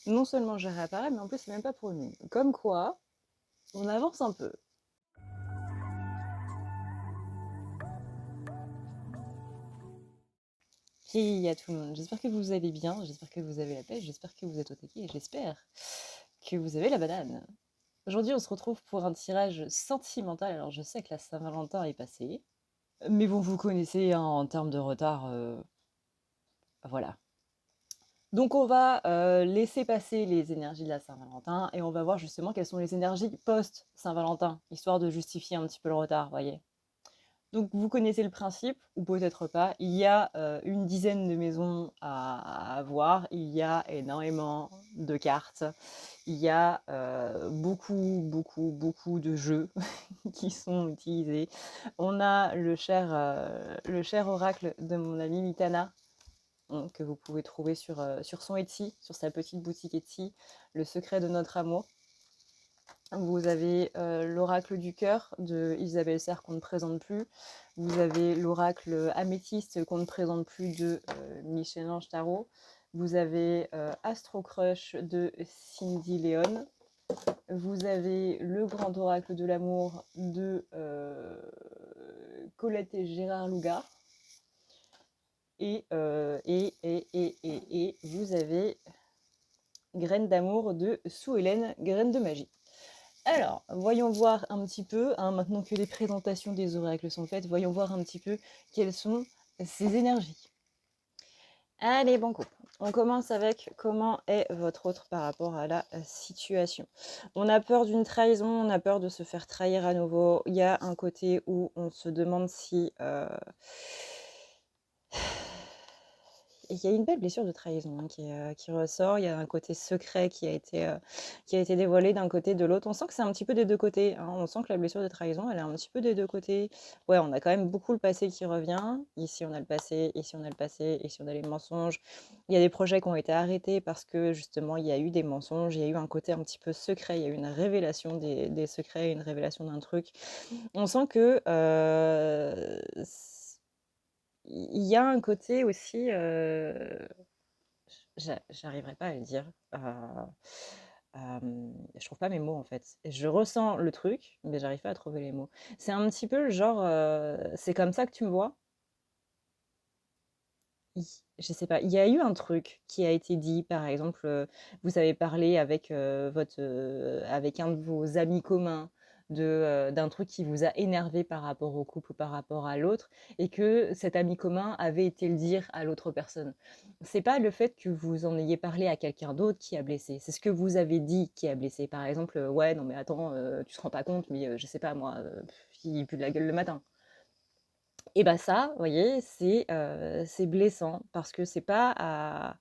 non seulement j'ai réapparais, mais en plus, c'est même pas pour une lune. Comme quoi, on avance un peu. Puis à tout le monde, j'espère que vous allez bien, j'espère que vous avez la pêche, j'espère que vous êtes au taquet et j'espère que vous avez la banane. Aujourd'hui, on se retrouve pour un tirage sentimental. Alors, je sais que la Saint-Valentin est passée, mais bon, vous connaissez, hein, en termes de retard, voilà. Donc, on va laisser passer les énergies de la Saint-Valentin et on va voir justement quelles sont les énergies post-Saint-Valentin, histoire de justifier un petit peu le retard, voyez. Donc vous connaissez le principe, ou peut-être pas. Il y a une dizaine de maisons à voir. Il y a énormément de cartes. Il y a beaucoup de jeux qui sont utilisés. On a le cher oracle de mon amie Mitana, que vous pouvez trouver sur son Etsy, sur sa petite boutique Etsy, Le secret de notre amour. Vous avez l'oracle du cœur de Isabelle Serre qu'on ne présente plus. Vous avez l'oracle améthyste qu'on ne présente plus de Michel-Ange Tarot. Vous avez Astro Crush de Cindy Léon. Vous avez le grand oracle de l'amour de Colette et Gérard Lougard. Et vous avez Graine d'amour de Sue-Hélène, Graine de magie. Alors, voyons voir un petit peu, hein, maintenant que les présentations des oracles sont faites, voyons voir un petit peu quelles sont ces énergies. Allez, banco. On commence avec comment est votre autre par rapport à la situation. On a peur d'une trahison, on a peur de se faire trahir à nouveau. Il y a un côté où on se demande si il y a une belle blessure de trahison, hein, qui ressort. Il y a un côté secret qui a été dévoilé d'un côté, de l'autre. On sent que c'est un petit peu des deux côtés, hein. On sent que la blessure de trahison, elle est un petit peu des deux côtés. Ouais, on a quand même beaucoup le passé qui revient. Ici, on a le passé, ici, on a le passé, ici, on a les mensonges. Il y a des projets qui ont été arrêtés parce que justement, il y a eu des mensonges, il y a eu un côté un petit peu secret, il y a eu une révélation des secrets, une révélation d'un truc. On sent que il y a un côté aussi, j'arriverai pas à le dire, je trouve pas mes mots, en fait. Je ressens le truc, mais j'arrive pas à trouver les mots. C'est un petit peu le genre, «C'est comme ça que tu me vois?» I je sais pas, il y a eu un truc qui a été dit, par exemple, vous avez parlé avec, avec un de vos amis communs d'un truc qui vous a énervé par rapport au couple ou par rapport à l'autre et que cet ami commun avait été le dire à l'autre personne. C'est pas le fait que vous en ayez parlé à quelqu'un d'autre qui a blessé, c'est ce que vous avez dit qui a blessé. Par exemple, «Ouais, non mais attends, tu te rends pas compte, mais je sais pas moi, il pue de la gueule le matin». Et bah ça, vous voyez, c'est blessant parce que c'est pas à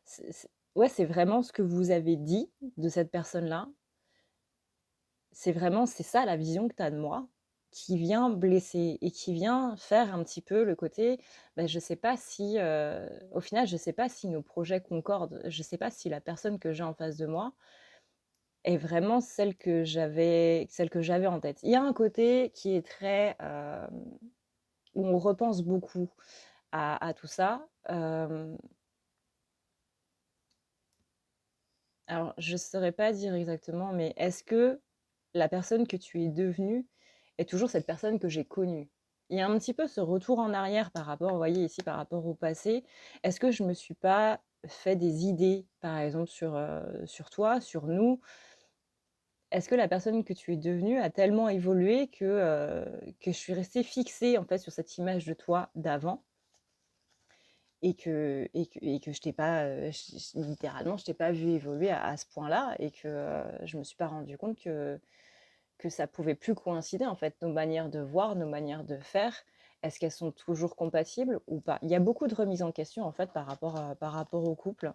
c'est ouais, c'est vraiment ce que vous avez dit de cette personne-là. C'est ça la vision que tu as de moi, qui vient blesser et qui vient faire un petit peu le côté, bah, je sais pas si, au final, je sais pas si nos projets concordent. Je sais pas si la personne que j'ai en face de moi est vraiment celle que j'avais en tête. Il y a un côté qui est très, où on repense beaucoup à tout ça. Alors je ne saurais pas dire exactement, mais est-ce que la personne que tu es devenue est toujours cette personne que j'ai connue? Il y a un petit peu ce retour en arrière par rapport, vous voyez ici, par rapport au passé. Est-ce que je me suis pas fait des idées, par exemple, sur toi, sur nous? Est-ce que la personne que tu es devenue a tellement évolué que je suis restée fixée, en fait, sur cette image de toi d'avant? Et que je t'ai pas, littéralement, je t'ai pas vu évoluer à ce point-là et que, je me suis pas rendu compte que ça pouvait plus coïncider, en fait, nos manières de voir, nos manières de faire. Est-ce qu'elles sont toujours compatibles ou pas? Il y a beaucoup de remises en question, en fait, par rapport au couple,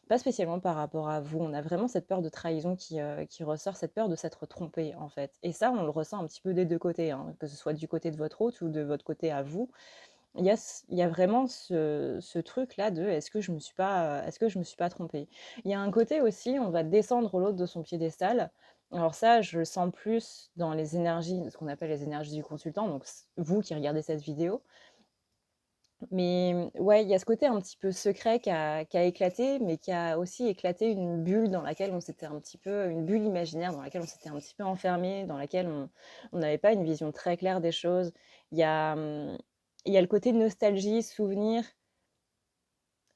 pas spécialement par rapport à vous. On a vraiment cette peur de trahison qui ressort, cette peur de s'être trompé, en fait et ça, on le ressent un petit peu des 2 côtés, hein, que ce soit du côté de votre hôte ou de votre côté à vous. Il y a vraiment ce truc-là de: «Est-ce que je me suis pas trompée?» Il y a un côté aussi, on va descendre l'autre de son piédestal. Alors ça, je le sens plus dans les énergies, ce qu'on appelle les énergies du consultant, donc vous qui regardez cette vidéo. Mais ouais, il y a ce côté un petit peu secret qui a éclaté, mais qui a aussi éclaté une bulle dans laquelle on s'était un petit peu une bulle imaginaire dans laquelle on s'était un petit peu enfermé, dans laquelle on n'avait pas une vision très claire des choses. Il y a, il y a le côté nostalgie, souvenir.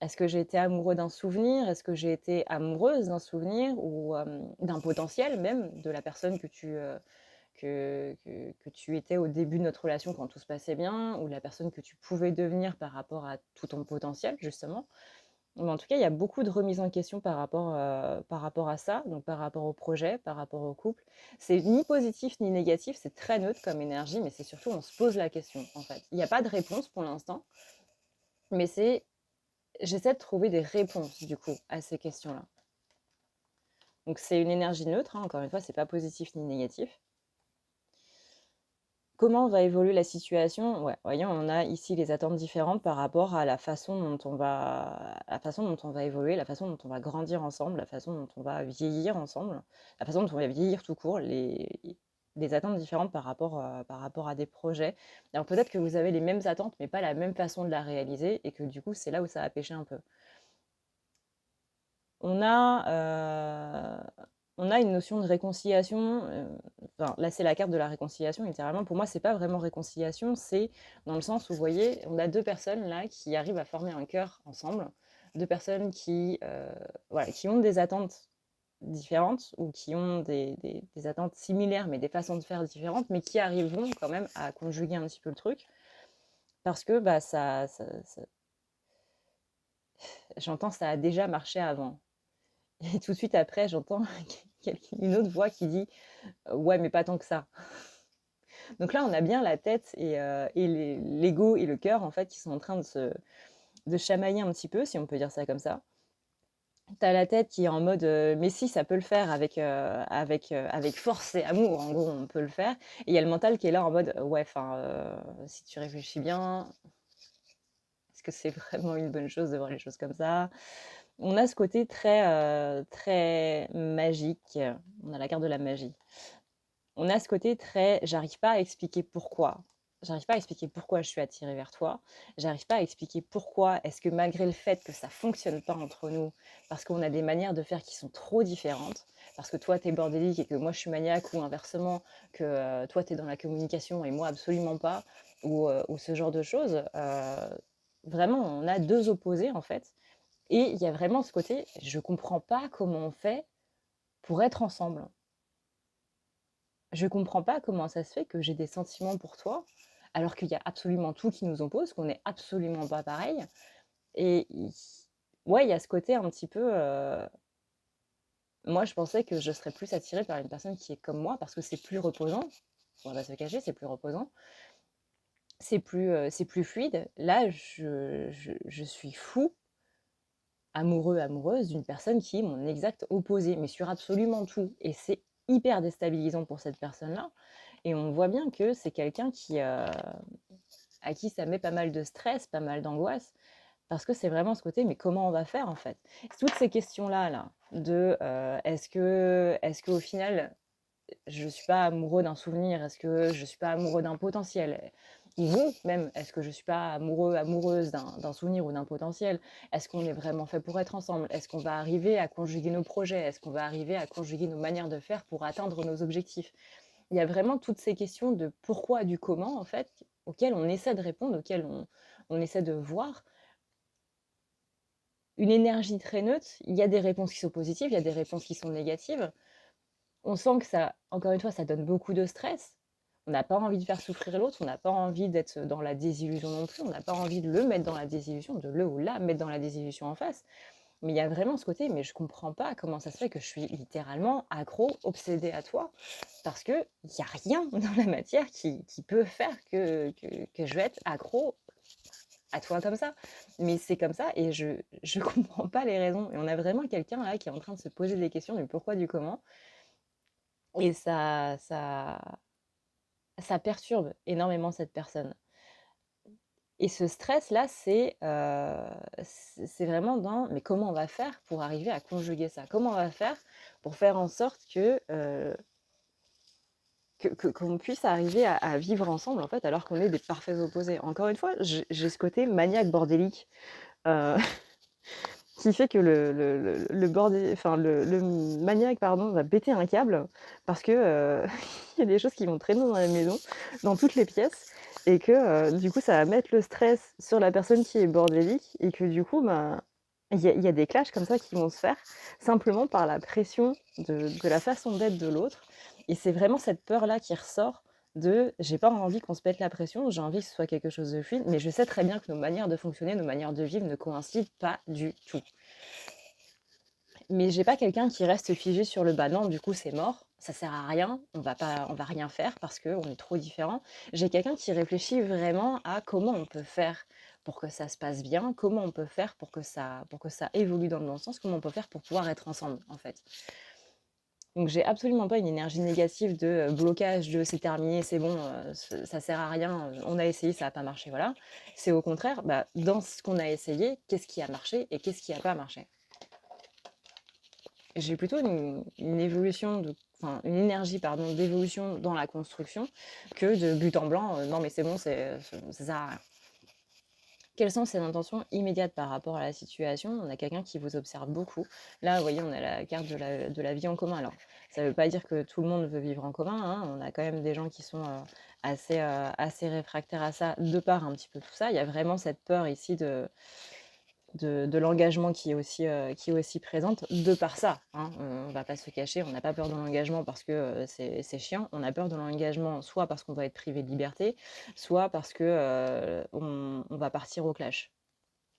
Est-ce que j'ai été amoureux d'un souvenir? Est-ce que j'ai été amoureuse d'un souvenir ou d'un potentiel même de la personne que tu étais au début de notre relation quand tout se passait bien, ou la personne que tu pouvais devenir par rapport à tout ton potentiel, justement. Mais en tout cas, il y a beaucoup de remises en question par rapport à ça, donc par rapport au projet, par rapport au couple. C'est ni positif ni négatif, c'est très neutre comme énergie, mais c'est surtout on se pose la question, en fait. Il n'y a pas de réponse pour l'instant, mais j'essaie de trouver des réponses, du coup, à ces questions-là. Donc c'est une énergie neutre, hein, encore une fois, c'est pas positif ni négatif. Comment va évoluer la situation? Ouais, voyons, on a ici les attentes différentes par rapport à la façon dont on va évoluer, la façon dont on va grandir ensemble, la façon dont on va vieillir ensemble, la façon dont on va vieillir tout court, les attentes différentes par rapport à des projets. Alors peut-être que vous avez les mêmes attentes, mais pas la même façon de la réaliser, et que du coup, c'est là où ça va pêcher un peu. On a, on a une notion de réconciliation, enfin, là, c'est la carte de la réconciliation, littéralement. Pour moi, c'est pas vraiment réconciliation, c'est dans le sens où, vous voyez, on a 2 personnes là qui arrivent à former un cœur ensemble. 2 personnes voilà, qui ont des attentes différentes ou qui ont des attentes similaires, mais des façons de faire différentes, mais qui arriveront quand même à conjuguer un petit peu le truc parce que, bah, j'entends: «Ça a déjà marché avant». Et tout de suite après, j'entends une autre voix qui dit ouais, mais pas tant que ça. Donc là, on a bien la tête et l'ego et le cœur, en fait, qui sont en train de chamailler un petit peu, si on peut dire ça comme ça. T'as la tête qui est en mode mais si, ça peut le faire avec force et amour, en gros, on peut le faire. Et il y a le mental qui est là en mode ouais, enfin, si tu réfléchis bien, est-ce que c'est vraiment une bonne chose de voir les choses comme ça? On a ce côté très magique. On a la carte de la magie. On a ce côté très j'arrive pas à expliquer pourquoi. J'arrive pas à expliquer pourquoi je suis attirée vers toi. J'arrive pas à expliquer pourquoi est-ce que malgré le fait que ça fonctionne pas entre nous, parce qu'on a des manières de faire qui sont trop différentes, parce que toi tu es bordélique et que moi je suis maniaque, ou inversement, que toi tu es dans la communication et moi absolument pas, ou ce genre de choses. Vraiment, on a 2 opposés en fait. Et il y a vraiment ce côté, je comprends pas comment on fait pour être ensemble. Je comprends pas comment ça se fait que j'ai des sentiments pour toi, alors qu'il y a absolument tout qui nous oppose, qu'on est absolument pas pareil. Et ouais, il y a ce côté un petit peu. Moi, je pensais que je serais plus attirée par une personne qui est comme moi parce que c'est plus reposant. On va pas se cacher, c'est plus reposant. C'est plus fluide. Là, je suis fou, amoureux, amoureuse d'une personne qui est mon exact opposé, mais sur absolument tout. Et c'est hyper déstabilisant pour cette personne-là. Et on voit bien que c'est quelqu'un à qui ça met pas mal de stress, pas mal d'angoisse, parce que c'est vraiment ce côté, mais comment on va faire en fait? Toutes ces questions-là, là, de est-ce qu'au final, je ne suis pas amoureux d'un souvenir? Est-ce que je ne suis pas amoureux d'un potentiel? Ou vous, même, est-ce que je ne suis pas amoureux, amoureuse d'un souvenir ou d'un potentiel? Est-ce qu'on est vraiment fait pour être ensemble? Est-ce qu'on va arriver à conjuguer nos projets? Est-ce qu'on va arriver à conjuguer nos manières de faire pour atteindre nos objectifs? Il y a vraiment toutes ces questions de pourquoi, du comment, en fait, auxquelles on essaie de répondre, auxquelles on essaie de voir. Une énergie très neutre, il y a des réponses qui sont positives, il y a des réponses qui sont négatives. On sent que ça, encore une fois, ça donne beaucoup de stress. On n'a pas envie de faire souffrir l'autre, on n'a pas envie d'être dans la désillusion non plus, on n'a pas envie de le mettre dans la désillusion, de le ou la mettre dans la désillusion en face. Mais il y a vraiment ce côté, mais je comprends pas comment ça se fait que je suis littéralement accro, obsédée à toi, parce qu'il n'y a rien dans la matière qui peut faire que je vais être accro à toi comme ça. Mais c'est comme ça et je comprends pas les raisons. Et on a vraiment quelqu'un là qui est en train de se poser des questions du pourquoi, du comment. Et ça perturbe énormément cette personne. Et ce stress-là, c'est vraiment dans mais comment on va faire pour arriver à conjuguer ça? Comment on va faire pour faire en sorte que qu'on puisse arriver à vivre ensemble, en fait, alors qu'on est des parfaits opposés. Encore une fois, j'ai ce côté maniaque bordélique, heu, qui fait que le maniaque, pardon, va péter un câble parce que, il y a des choses qui vont traîner dans la maison, dans toutes les pièces et que, du coup, ça va mettre le stress sur la personne qui est bordélique et que du coup, ben, il y a des clashs comme ça qui vont se faire simplement par la pression de la façon d'être de l'autre et c'est vraiment cette peur-là qui ressort de: «J'ai pas envie qu'on se pète la pression, j'ai envie que ce soit quelque chose de fluide, mais je sais très bien que nos manières de fonctionner, nos manières de vivre ne coïncident pas du tout». Mais j'ai pas quelqu'un qui reste figé sur le: «Bah, non, du coup, c'est mort, ça sert à rien, on va rien faire parce qu'on est trop différents». J'ai quelqu'un qui réfléchit vraiment à comment on peut faire pour que ça se passe bien, comment on peut faire pour que ça évolue dans le bon sens, comment on peut faire pour pouvoir être ensemble, en fait. Donc j'ai absolument pas une énergie négative de, blocage, de: «C'est terminé, c'est bon, ça sert à rien, on a essayé, ça a pas marché», voilà. C'est au contraire, bah, dans ce qu'on a essayé, qu'est-ce qui a marché et qu'est-ce qui a pas marché? J'ai plutôt une évolution enfin, une énergie, pardon, d'évolution dans la construction que de but en blanc, non mais c'est bon, ça sert à rien. Quelles sont ses intentions immédiates par rapport à la situation? On a quelqu'un qui vous observe beaucoup. Là, vous voyez, on a la carte de la vie en commun. Alors, ça ne veut pas dire que tout le monde veut vivre en commun, hein. On a quand même des gens qui sont assez réfractaires à ça, de par un petit peu tout ça. Il y a vraiment cette peur ici de l'engagement qui est aussi présente de par ça, hein. On va pas se cacher, on n'a pas peur de l'engagement parce que, c'est chiant. On a peur de l'engagement soit parce qu'on va être privé de liberté, soit parce que, on va partir au clash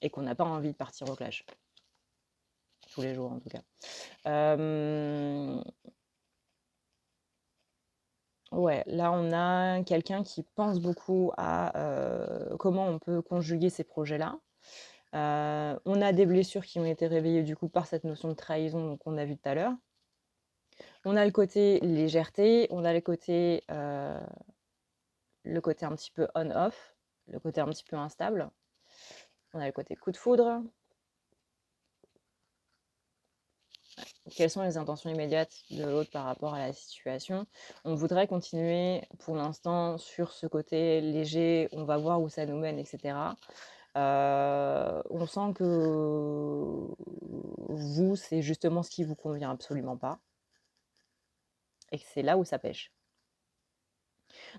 et qu'on n'a pas envie de partir au clash. Tous les jours en tout cas. Ouais, là on a quelqu'un qui pense beaucoup à, comment on peut conjuguer ces projets-là. On a des blessures qui ont été réveillées du coup par cette notion de trahison qu'on a vu tout à l'heure. On a le côté légèreté, on a le côté un petit peu on-off, le côté un petit peu instable. On a le côté coup de foudre. Quelles sont les intentions immédiates de l'autre par rapport à la situation? On voudrait continuer pour l'instant sur ce côté léger, on va voir où ça nous mène, etc. On sent que vous, c'est justement ce qui vous convient absolument pas et que c'est là où ça pêche.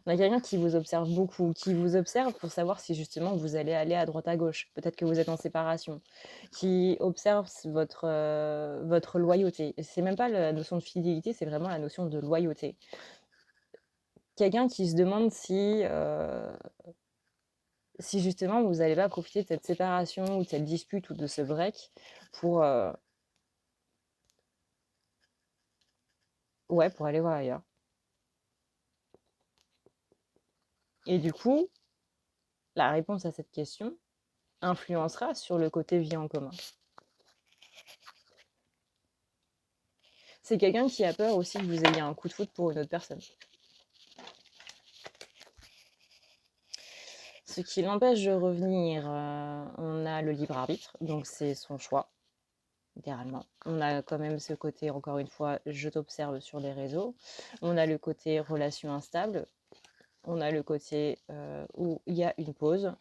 On a quelqu'un qui vous observe beaucoup, qui vous observe pour savoir si justement vous allez aller à droite à gauche. Peut-être que vous êtes en séparation, qui observe votre loyauté. Et c'est même pas la notion de fidélité, c'est vraiment la notion de loyauté. Quelqu'un qui se demande si justement vous n'allez pas profiter de cette séparation ou de cette dispute ou de ce break pour, ouais, pour aller voir ailleurs. Et du coup, la réponse à cette question influencera sur le côté vie en commun. C'est quelqu'un qui a peur aussi que vous ayez un coup de foudre pour une autre personne. Ce qui l'empêche de revenir, on a le libre arbitre, donc c'est son choix, littéralement. On a quand même ce côté, encore une fois, je t'observe sur les réseaux. On a le côté relation instable. On a le côté où il y a une pause.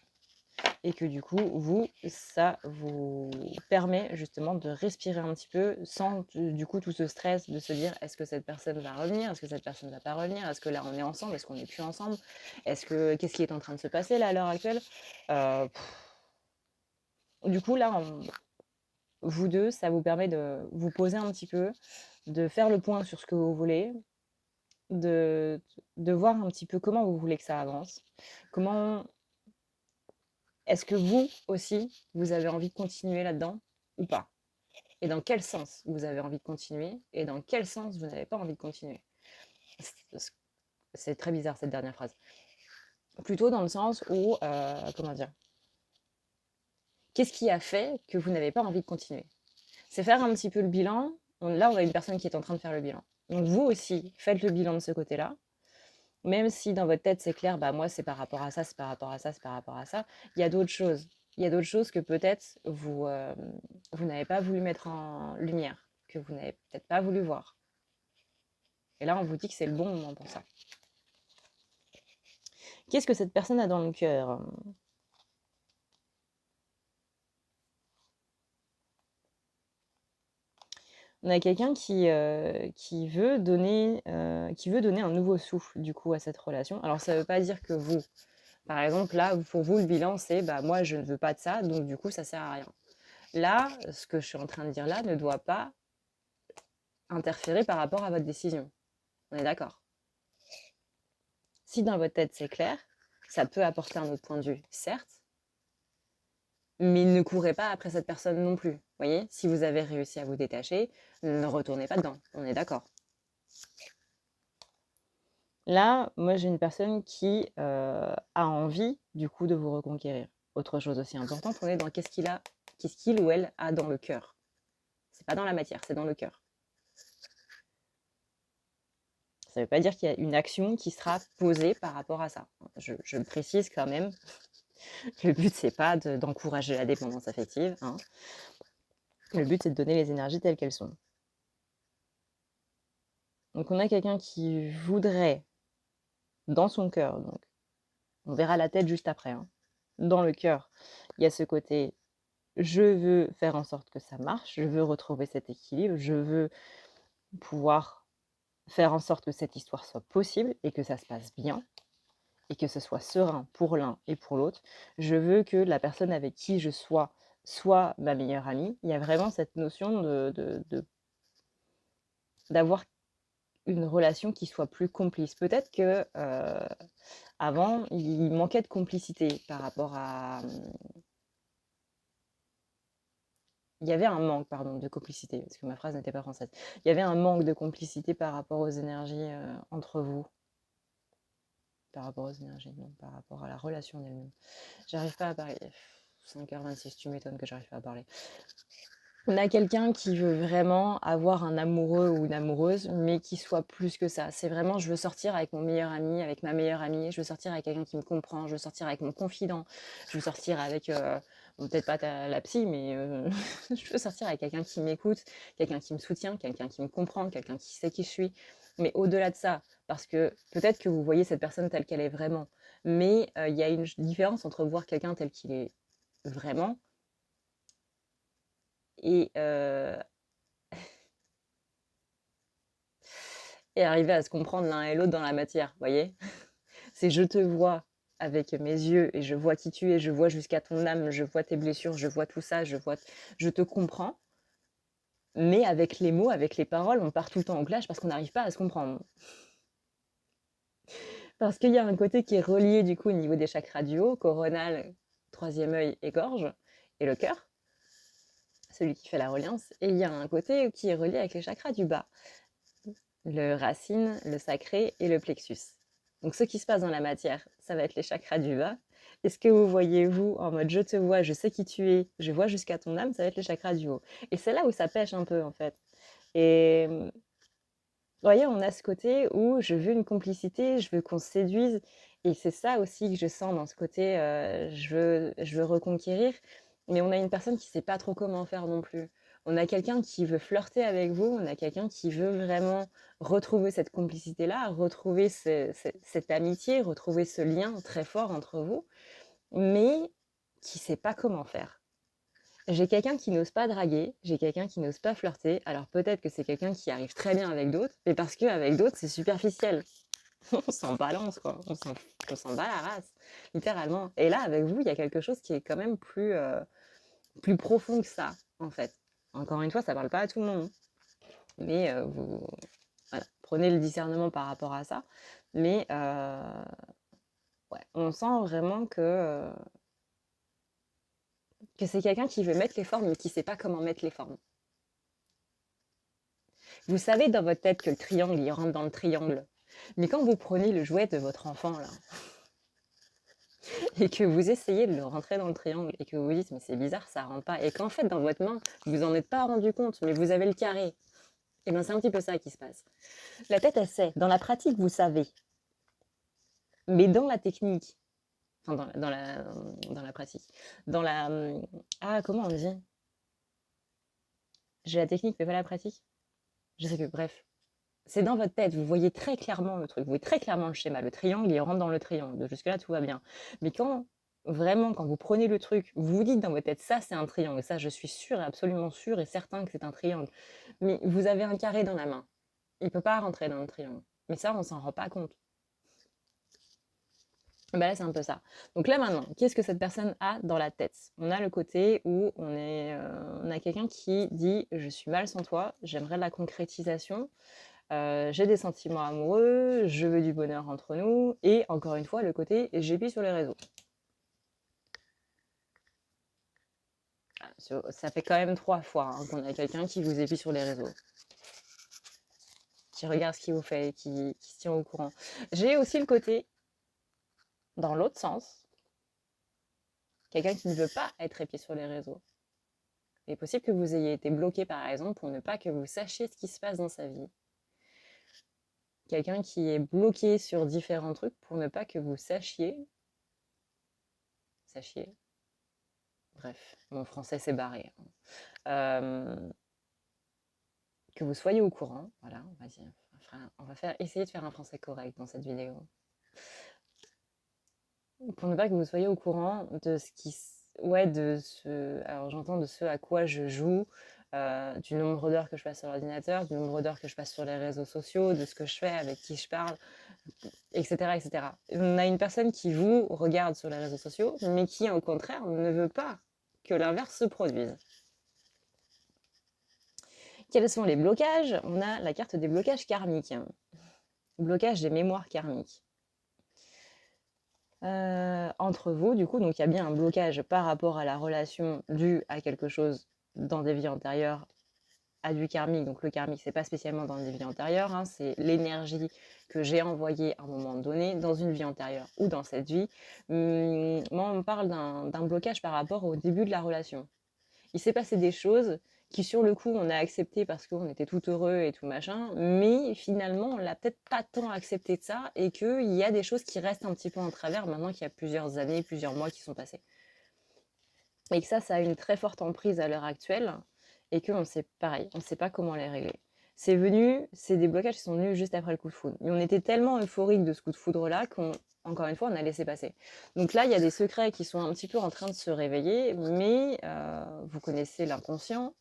Et que du coup, ça vous permet justement de respirer un petit peu sans du coup tout ce stress de se dire est-ce que cette personne va revenir, est-ce que cette personne ne va pas revenir, est-ce que là on est ensemble, est-ce qu'on n'est plus ensemble, qu'est-ce qui est en train de se passer là à l'heure actuelle. Euh, du coup là, vous deux, ça vous permet de vous poser un petit peu, de faire le point sur ce que vous voulez, de, de voir un petit peu comment vous voulez que ça avance, comment est-ce que vous aussi, vous avez envie de continuer là-dedans ou pas? Et dans quel sens vous avez envie de continuer et dans quel sens vous n'avez pas envie de continuer? C'est très bizarre cette dernière phrase. Plutôt dans le sens où, comment dire? Qu'est-ce qui a fait que vous n'avez pas envie de continuer? C'est faire un petit peu le bilan. Là, on a une personne qui est en train de faire le bilan. Donc vous aussi, faites le bilan de ce côté-là. Même si dans votre tête c'est clair, bah moi c'est par rapport à ça, c'est par rapport à ça, c'est par rapport à ça, il y a d'autres choses. Il y a d'autres choses que peut-être vous n'avez pas voulu mettre en lumière, que vous n'avez peut-être pas voulu voir. Et là, on vous dit que c'est le bon moment pour ça. Qu'est-ce que cette personne a dans le cœur? On a quelqu'un qui veut donner un nouveau souffle, du coup, à cette relation. Alors ça veut pas dire que vous par exemple, là, pour vous, le bilan, c'est: «Bah, moi, je ne veux pas de ça, donc du coup, ça sert à rien». Là, ce que je suis en train de dire là ne doit pas interférer par rapport à votre décision. On est d'accord? Si dans votre tête, c'est clair, ça peut apporter un autre point de vue, certes, mais ne courez pas après cette personne non plus. Vous voyez? Si vous avez réussi à vous détacher, ne retournez pas dedans. On est d'accord? Là, moi, j'ai une personne qui, a envie, du coup, de vous reconquérir. Autre chose aussi importante, on est dans qu'est-ce qu'il ou elle a dans le cœur. C'est pas dans la matière, c'est dans le cœur. Ça veut pas dire qu'il y a une action qui sera posée par rapport à ça. Je le précise quand même. Le but, c'est pas d'encourager la dépendance affective, hein. Le but, c'est de donner les énergies telles qu'elles sont. Donc on a quelqu'un qui voudrait, dans son cœur, donc on verra la tête juste après, hein. Dans le cœur, il y a ce côté: «Je veux faire en sorte que ça marche, je veux retrouver cet équilibre, je veux pouvoir faire en sorte que cette histoire soit possible et que ça se passe bien et que ce soit serein pour l'un et pour l'autre. Je veux que la personne avec qui je sois, soit ma meilleure amie». Il y a vraiment cette notion d'avoir une relation qui soit plus complice. Peut-être que, avant, il manquait de complicité par rapport à, il y avait un manque, pardon, de complicité, parce que ma phrase n'était pas française. Il y avait un manque de complicité par rapport aux énergies, entre vous. Par rapport aux énergies, non, par rapport à la relation en elle-même. J'arrive pas à parler. 5h26, tu m'étonnes que j'arrive pas à parler. On a quelqu'un qui veut vraiment avoir un amoureux ou une amoureuse, mais qui soit plus que ça. C'est vraiment: «Je veux sortir avec mon meilleur ami, avec ma meilleure amie, je veux sortir avec quelqu'un qui me comprend, je veux sortir avec mon confident, je veux sortir avec, bon, peut-être pas la psy, mais je veux sortir avec quelqu'un qui m'écoute, quelqu'un qui me soutient, quelqu'un qui me comprend, quelqu'un qui sait qui je suis». Mais au-delà de ça, parce que peut-être que vous voyez cette personne telle qu'elle est vraiment, mais il y a une différence entre voir quelqu'un tel qu'il est vraiment et arriver à se comprendre l'un et l'autre dans la matière, vous voyez? C'est: je te vois avec mes yeux et je vois qui tu es, je vois jusqu'à ton âme, je vois tes blessures, je vois tout ça, je te comprends, mais avec les mots, avec les paroles, on part tout le temps en clash parce qu'on n'arrive pas à se comprendre. Parce qu'il y a un côté qui est relié du coup au niveau des chakras du haut, coronal, troisième œil et gorge, et le cœur, celui qui fait la reliance, et il y a un côté qui est relié avec les chakras du bas, le racine, le sacré et le plexus. Donc ce qui se passe dans la matière, ça va être les chakras du bas. Et ce que vous voyez, vous, en mode je te vois, je sais qui tu es, je vois jusqu'à ton âme, ça va être les chakras du haut. Et c'est là où ça pêche un peu, en fait. Et vous voyez, on a ce côté où je veux une complicité, je veux qu'on se séduise. Et c'est ça aussi que je sens dans ce côté, je veux reconquérir. Mais on a une personne qui ne sait pas trop comment faire non plus. On a quelqu'un qui veut flirter avec vous, on a quelqu'un qui veut vraiment retrouver cette complicité-là, retrouver cette amitié, retrouver ce lien très fort entre vous, mais qui ne sait pas comment faire. J'ai quelqu'un qui n'ose pas draguer, j'ai quelqu'un qui n'ose pas flirter. Alors peut-être que c'est quelqu'un qui arrive très bien avec d'autres, mais parce qu'avec d'autres, c'est superficiel. On s'en balance, quoi. On s'en bat la race, littéralement. Et là, avec vous, il y a quelque chose qui est quand même plus profond que ça, en fait. Encore une fois, ça parle pas à tout le monde, mais vous voilà, prenez le discernement par rapport à ça. Mais ouais, on sent vraiment que c'est quelqu'un qui veut mettre les formes, mais qui sait pas comment mettre les formes. Vous savez dans votre tête que le triangle, il rentre dans le triangle. Mais quand vous prenez le jouet de votre enfant, là, et que vous essayez de le rentrer dans le triangle, et que vous vous dites, mais c'est bizarre, ça rentre pas, et qu'en fait, dans votre main, vous en êtes pas rendu compte, mais vous avez le carré, et bien c'est un petit peu ça qui se passe. La tête, elle sait. Dans la pratique, vous savez. Mais dans la technique, enfin dans la pratique, dans la... Ah, comment on dit? J'ai la technique, mais pas la pratique. Je sais plus, bref. c'est dans votre tête, vous voyez très clairement le truc, vous voyez très clairement le schéma. Le triangle, il rentre dans le triangle. Jusque-là, tout va bien. Mais quand vraiment, quand vous prenez le truc, vous vous dites dans votre tête, ça c'est un triangle, et ça je suis sûre, absolument sûre et certain que c'est un triangle. Mais vous avez un carré dans la main. Il ne peut pas rentrer dans le triangle. Mais ça, on s'en rend pas compte. Ben là, c'est un peu ça. Donc là, maintenant, qu'est-ce que cette personne a dans la tête? On a le côté où on a quelqu'un qui dit « Je suis mal sans toi, j'aimerais de la concrétisation, j'ai des sentiments amoureux, je veux du bonheur entre nous. » Et encore une fois, le côté « J'épie sur les réseaux. » Ça fait quand même 3 fois qu'on a quelqu'un qui vous épie sur les réseaux, qui regarde ce qu'il vous fait, qui se tient au courant. J'ai aussi le côté, dans l'autre sens, quelqu'un qui ne veut pas être épié sur les réseaux. Il est possible que vous ayez été bloqué, par exemple, pour ne pas que vous sachiez ce qui se passe dans sa vie. Quelqu'un qui est bloqué sur différents trucs pour ne pas que vous sachiez. Bref, mon français s'est barré. Que vous soyez au courant. Voilà, vas-y, on va essayer de faire un français correct dans cette vidéo. Pour ne pas que vous soyez au courant de ce qui... alors j'entends de ce à quoi je joue, du nombre d'heures que je passe sur l'ordinateur, du nombre d'heures que je passe sur les réseaux sociaux, de ce que je fais, avec qui je parle, etc., etc. On a une personne qui vous regarde sur les réseaux sociaux, mais qui, au contraire, ne veut pas que l'inverse se produise. Quels sont les blocages? On a la carte des blocages karmiques. Blocage des mémoires karmiques. Entre vous, du coup, donc il y a bien un blocage par rapport à la relation due à quelque chose dans des vies antérieures, à du karmique. Donc le karmique, c'est pas spécialement dans des vies antérieures, hein, c'est l'énergie que j'ai envoyée à un moment donné dans une vie antérieure ou dans cette vie. Moi, on me parle d'un blocage par rapport au début de la relation. Il s'est passé des choses qui, sur le coup, on a accepté parce qu'on était tout heureux et tout machin, mais finalement, on l'a peut-être pas tant accepté de ça et qu'il y a des choses qui restent un petit peu en travers maintenant qu'il y a plusieurs années, plusieurs mois qui sont passés. Et que ça a une très forte emprise à l'heure actuelle et qu'on sait pareil, on ne sait pas comment les régler. C'est des blocages qui sont venus juste après le coup de foudre. Mais on était tellement euphorique de ce coup de foudre-là qu'encore une fois, on a laissé passer. Donc là, il y a des secrets qui sont un petit peu en train de se réveiller, mais vous connaissez l'inconscient.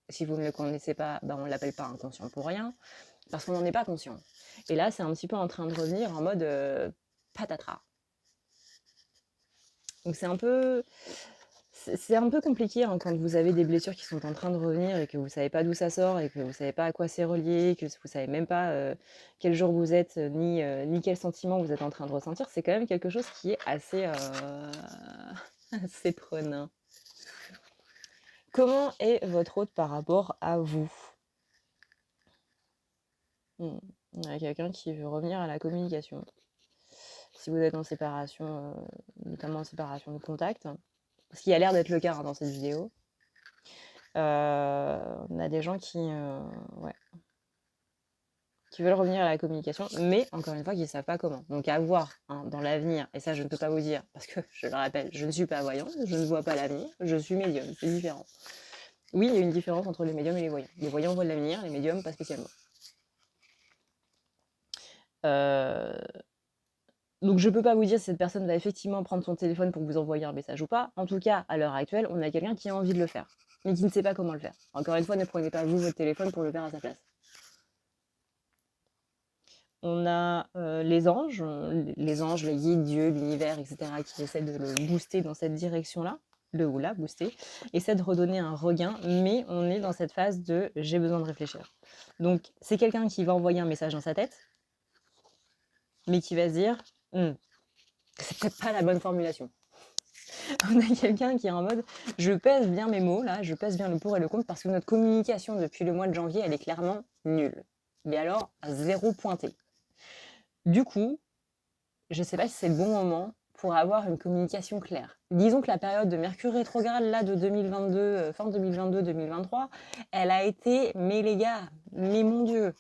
Si vous ne le connaissez pas, ben on ne l'appelle pas inconscient pour rien, parce qu'on n'en est pas conscient. Et là, c'est un petit peu en train de revenir en mode patatras. Donc c'est un peu compliqué hein, quand vous avez des blessures qui sont en train de revenir et que vous ne savez pas d'où ça sort et que vous ne savez pas à quoi c'est relié, que vous ne savez même pas quel jour vous êtes, ni quel sentiment vous êtes en train de ressentir. C'est quand même quelque chose qui est assez, assez prenant. Comment est votre hôte par rapport à vous? Il y a quelqu'un qui veut revenir à la communication. Si vous êtes en séparation, notamment en séparation de contact, ce qui a l'air d'être le cas hein, dans cette vidéo. On a des gens qui veulent revenir à la communication, mais encore une fois, qui ne savent pas comment. Donc à voir hein, dans l'avenir, et ça je ne peux pas vous dire, parce que je le rappelle, je ne suis pas voyante, je ne vois pas l'avenir, je suis médium, c'est différent. Oui, il y a une différence entre les médiums et les voyants. Les voyants voient l'avenir, les médiums pas spécialement. Donc je peux pas vous dire si cette personne va effectivement prendre son téléphone pour vous envoyer un message ou pas. En tout cas, à l'heure actuelle, on a quelqu'un qui a envie de le faire, mais qui ne sait pas comment le faire. Encore une fois, ne prenez pas vous votre téléphone pour le faire à sa place. On a les anges, les guides, Dieu, l'univers, etc., qui essaient de le booster dans cette direction-là, booster, essaient de redonner un regain, mais on est dans cette phase de « j'ai besoin de réfléchir ». Donc c'est quelqu'un qui va envoyer un message dans sa tête, mais qui va se dire c'est peut-être pas la bonne formulation. On a quelqu'un qui est en mode je pèse bien mes mots, là, je pèse bien le pour et le contre, parce que notre communication depuis le mois de janvier, elle est clairement nulle. Mais alors, à 0 pointé. Du coup, je ne sais pas si c'est le bon moment pour avoir une communication claire. Disons que la période de Mercure rétrograde, là, de 2022, fin 2022-2023, elle a été, mais les gars, mais mon Dieu,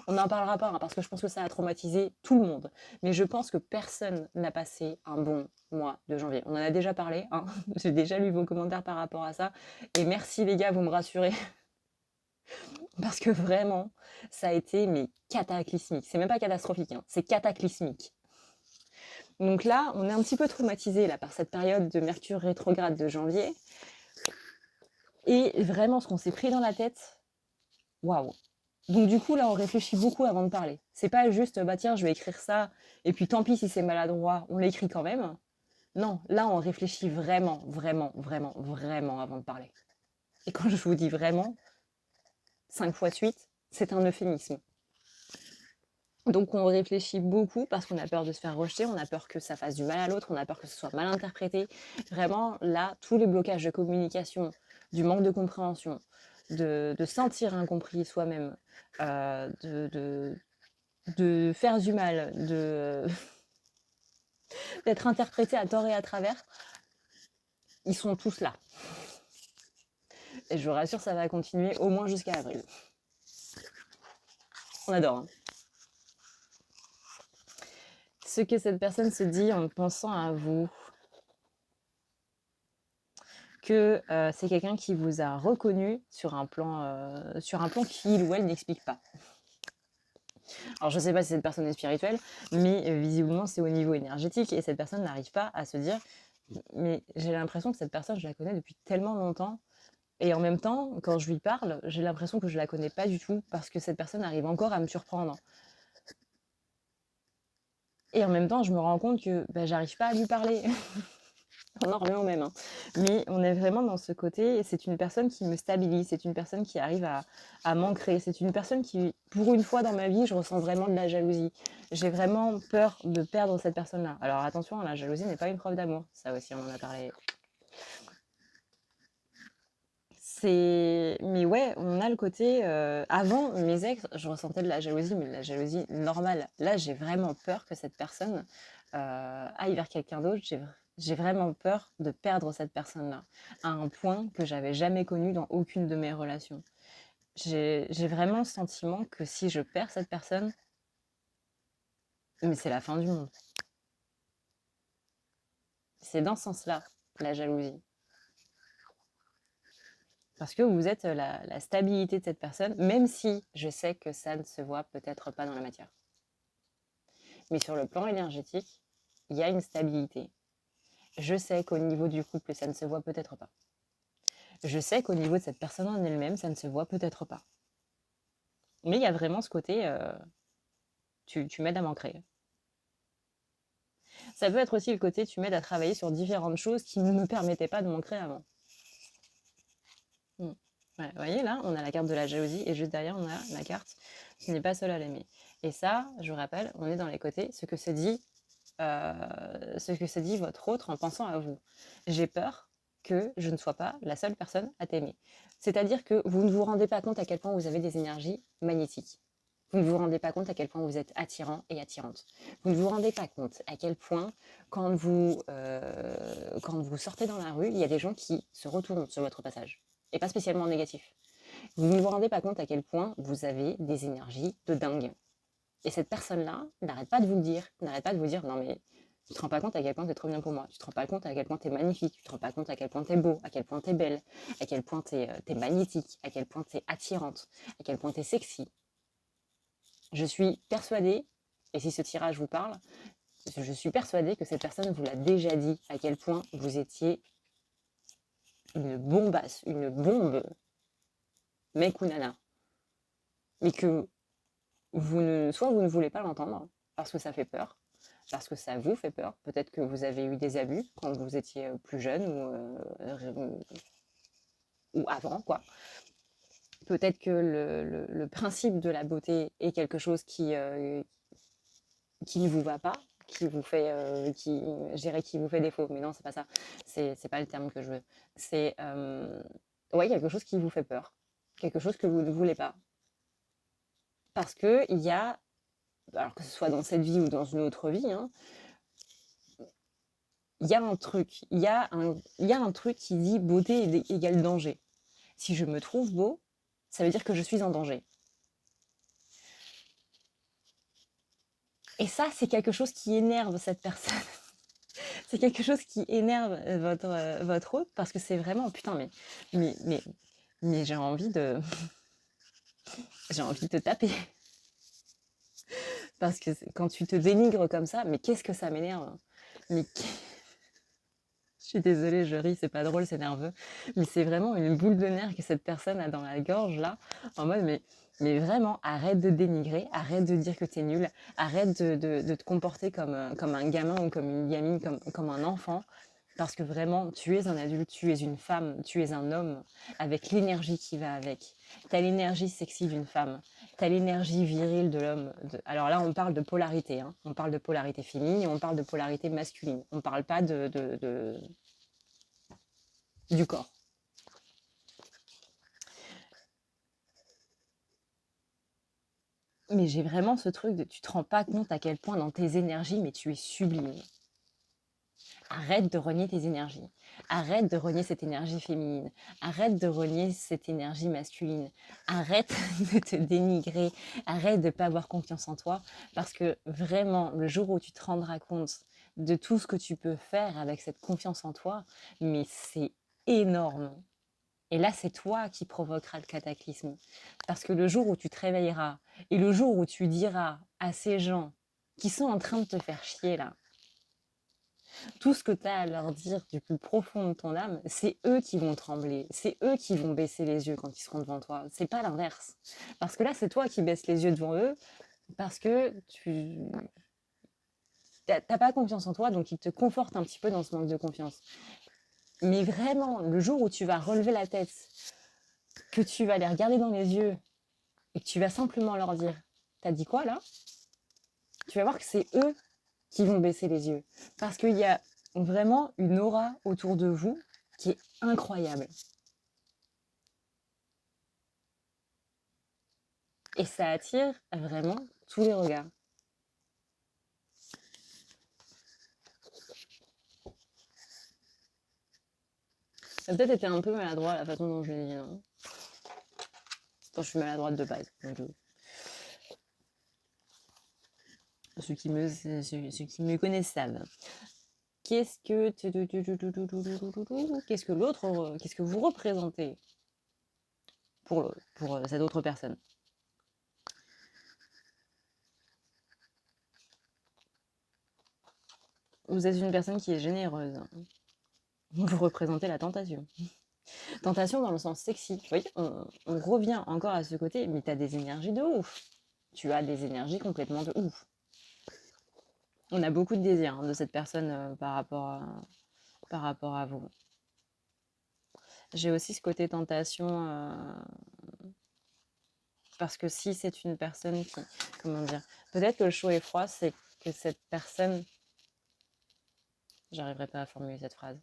on n'en parlera pas, hein, parce que je pense que ça a traumatisé tout le monde. Mais je pense que personne n'a passé un bon mois de janvier. On en a déjà parlé, hein. J'ai déjà lu vos commentaires par rapport à ça. Et merci les gars, vous me rassurez. Parce que vraiment, ça a été mais cataclysmique. C'est même pas catastrophique, hein, c'est cataclysmique. Donc là, on est un petit peu traumatisé là par cette période de Mercure rétrograde de janvier. Et vraiment, ce qu'on s'est pris dans la tête, waouh. Donc du coup, là, on réfléchit beaucoup avant de parler. C'est pas juste, bah tiens, je vais écrire ça, et puis tant pis si c'est maladroit, on l'écrit quand même. Non, là, on réfléchit vraiment, vraiment, vraiment, vraiment avant de parler. Et quand je vous dis vraiment, 5 fois de suite, c'est un euphémisme. Donc on réfléchit beaucoup parce qu'on a peur de se faire rejeter, on a peur que ça fasse du mal à l'autre, on a peur que ce soit mal interprété. Vraiment, là, tous les blocages de communication, du manque de compréhension, de sentir incompris soi-même, de faire du mal, d'être interprété à tort et à travers, ils sont tous là. Et je vous rassure, ça va continuer au moins jusqu'à avril. On adore, hein. Ce que cette personne se dit en pensant à vous, que c'est quelqu'un qui vous a reconnu sur un plan qu'il ou elle n'explique pas. Alors je ne sais pas si cette personne est spirituelle, mais visiblement c'est au niveau énergétique et cette personne n'arrive pas à se dire mais j'ai l'impression que cette personne, je la connais depuis tellement longtemps et en même temps, quand je lui parle, j'ai l'impression que je la connais pas du tout parce que cette personne arrive encore à me surprendre. Et en même temps, je me rends compte que j'arrive pas à lui parler. On en revient au même, hein. Mais on est vraiment dans ce côté, c'est une personne qui me stabilise, c'est une personne qui arrive à m'ancrer, c'est une personne qui, pour une fois dans ma vie, je ressens vraiment de la jalousie. J'ai vraiment peur de perdre cette personne-là. Alors attention, la jalousie n'est pas une preuve d'amour, ça aussi on en a parlé. Mais ouais, on a le côté... avant, mes ex, je ressentais de la jalousie, mais de la jalousie normale. Là, j'ai vraiment peur que cette personne aille vers quelqu'un d'autre. J'ai vraiment peur de perdre cette personne-là, à un point que j'avais jamais connu dans aucune de mes relations. J'ai vraiment le sentiment que si je perds cette personne, mais c'est la fin du monde. C'est dans ce sens-là, la jalousie. Parce que vous êtes la stabilité de cette personne, même si je sais que ça ne se voit peut-être pas dans la matière. Mais sur le plan énergétique, il y a une stabilité. Je sais qu'au niveau du couple, ça ne se voit peut-être pas. Je sais qu'au niveau de cette personne en elle-même, ça ne se voit peut-être pas. Mais il y a vraiment ce côté, tu m'aides à m'ancrer. Ça peut être aussi le côté, tu m'aides à travailler sur différentes choses qui ne me permettaient pas de m'ancrer avant. Ouais, vous voyez, là, on a la carte de la jalousie et juste derrière, on a la carte tu n'es pas seul à l'aimer. Et ça, je vous rappelle, on est dans les côtés, ce que se dit votre autre en pensant à vous. J'ai peur que je ne sois pas la seule personne à t'aimer. C'est-à-dire que vous ne vous rendez pas compte à quel point vous avez des énergies magnétiques. Vous ne vous rendez pas compte à quel point vous êtes attirant et attirante. Vous ne vous rendez pas compte à quel point, quand vous sortez dans la rue, il y a des gens qui se retournent sur votre passage. Et pas spécialement négatif. Vous ne vous rendez pas compte à quel point vous avez des énergies de dingue. Et cette personne-là n'arrête pas de vous le dire, n'arrête pas de vous dire non mais tu te rends pas compte à quel point t'es trop bien pour moi, tu te rends pas compte à quel point t'es magnifique, tu te rends pas compte à quel point t'es beau, à quel point t'es belle, à quel point t'es magnétique, à quel point t'es attirante, à quel point t'es sexy. Je suis persuadée, et si ce tirage vous parle, je suis persuadée que cette personne vous l'a déjà dit à quel point vous étiez une bombasse, une bombe, mec ou nana. Mais que soit vous ne voulez pas l'entendre, parce que ça fait peur, parce que ça vous fait peur. Peut-être que vous avez eu des abus quand vous étiez plus jeune ou avant, quoi. Peut-être que le principe de la beauté est quelque chose qui ne vous va pas, qui vous fait, je dirais qui vous fait défaut, mais non, c'est pas ça. C'est pas le terme que je veux. C'est ouais, quelque chose qui vous fait peur, quelque chose que vous ne voulez pas. Parce que il y a, alors que ce soit dans cette vie ou dans une autre vie, hein, il y a un truc, il y a un truc qui dit beauté égale danger. Si je me trouve beau, ça veut dire que je suis en danger. Et ça, c'est quelque chose qui énerve cette personne. C'est quelque chose qui énerve votre hôte parce que c'est vraiment putain mais j'ai envie de j'ai envie de te taper. Parce que quand tu te dénigres comme ça, mais qu'est-ce que ça m'énerve, hein. Mais je suis désolée, je ris, c'est pas drôle, c'est nerveux. Mais c'est vraiment une boule de nerfs que cette personne a dans la gorge, là, en mode, mais vraiment, arrête de dénigrer, arrête de dire que t'es nul, arrête de te comporter comme un gamin ou comme une gamine, comme un enfant. Parce que vraiment, tu es un adulte, tu es une femme, tu es un homme, avec l'énergie qui va avec. Tu as l'énergie sexy d'une femme, tu as l'énergie virile de l'homme. Alors là, on parle de polarité, hein. On parle de polarité féminine et on parle de polarité masculine. On ne parle pas du corps. Mais j'ai vraiment ce truc de tu te rends pas compte à quel point dans tes énergies, mais tu es sublime. Arrête de renier tes énergies. Arrête de renier cette énergie féminine. Arrête de renier cette énergie masculine. Arrête de te dénigrer. Arrête de ne pas avoir confiance en toi. Parce que vraiment, le jour où tu te rendras compte de tout ce que tu peux faire avec cette confiance en toi, mais c'est énorme. Et là, c'est toi qui provoqueras le cataclysme. Parce que le jour où tu te réveilleras et le jour où tu diras à ces gens qui sont en train de te faire chier là, tout ce que tu as à leur dire du plus profond de ton âme, c'est eux qui vont trembler, c'est eux qui vont baisser les yeux quand ils seront devant toi. C'est pas l'inverse. Parce que là, c'est toi qui baisses les yeux devant eux parce que tu t'as pas confiance en toi, donc ils te confortent un petit peu dans ce manque de confiance. Mais vraiment, le jour où tu vas relever la tête, que tu vas les regarder dans les yeux et que tu vas simplement leur dire, t'as dit quoi là? Tu vas voir que c'est eux qui vont baisser les yeux. Parce qu'il y a vraiment une aura autour de vous qui est incroyable. Et ça attire vraiment tous les regards. Ça a peut-être été un peu maladroit la façon dont je l'ai dit, non? Quand je suis maladroite de base. Donc, ceux qui me connaissent savent. Qu'est-ce que l'autre, qu'est-ce que vous représentez pour cette autre personne? Vous êtes une personne qui est généreuse. Vous représentez la tentation. Tentation dans le sens sexy. Vous voyez, on revient encore à ce côté, mais tu as des énergies de ouf. Tu as des énergies complètement de ouf. On a beaucoup de désirs de cette personne par rapport à vous. J'ai aussi ce côté tentation parce que si c'est une personne qui, comment dire, peut-être que le chaud et froid, c'est que cette personne, j'arriverai pas à formuler cette phrase.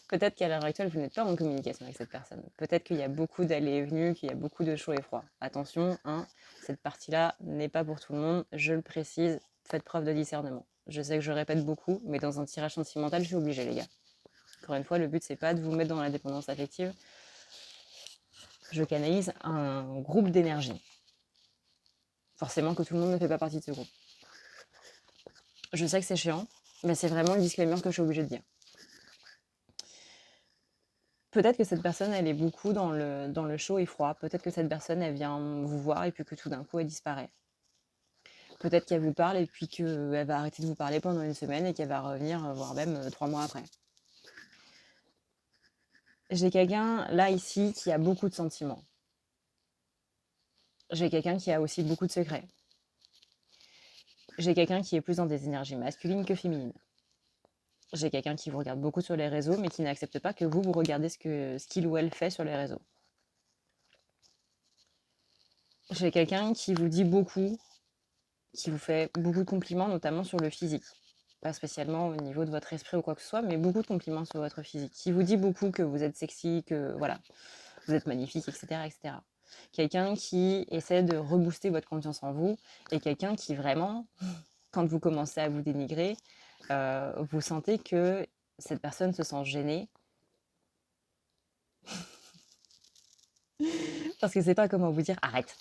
Peut-être qu'à l'heure actuelle, vous n'êtes pas en communication avec cette personne. Peut-être qu'il y a beaucoup d'allées et venues, qu'il y a beaucoup de chaud et froid. Attention, hein, cette partie-là n'est pas pour tout le monde. Je le précise, faites preuve de discernement. Je sais que je répète beaucoup, mais dans un tirage sentimental, je suis obligée, les gars. Encore une fois, le but, c'est pas de vous mettre dans la dépendance affective. Je canalise un groupe d'énergie. Forcément que tout le monde ne fait pas partie de ce groupe. Je sais que c'est chiant, mais c'est vraiment le disclaimer que je suis obligée de dire. Peut-être que cette personne, elle est beaucoup dans le chaud et froid. Peut-être que cette personne, elle vient vous voir et puis que tout d'un coup, elle disparaît. Peut-être qu'elle vous parle et puis qu'elle va arrêter de vous parler pendant une semaine et qu'elle va revenir, voire même 3 mois après. J'ai quelqu'un, là, ici, qui a beaucoup de sentiments. J'ai quelqu'un qui a aussi beaucoup de secrets. J'ai quelqu'un qui est plus dans des énergies masculines que féminines. J'ai quelqu'un qui vous regarde beaucoup sur les réseaux, mais qui n'accepte pas que vous regardez ce qu'il ou elle fait sur les réseaux. J'ai quelqu'un qui vous dit beaucoup, qui vous fait beaucoup de compliments, notamment sur le physique. Pas spécialement au niveau de votre esprit ou quoi que ce soit, mais beaucoup de compliments sur votre physique. Qui vous dit beaucoup que vous êtes sexy, que voilà, vous êtes magnifique, etc., etc. Quelqu'un qui essaie de rebooster votre confiance en vous et quelqu'un qui vraiment, quand vous commencez à vous dénigrer, vous sentez que cette personne se sent gênée parce que c'est pas comment vous dire arrête.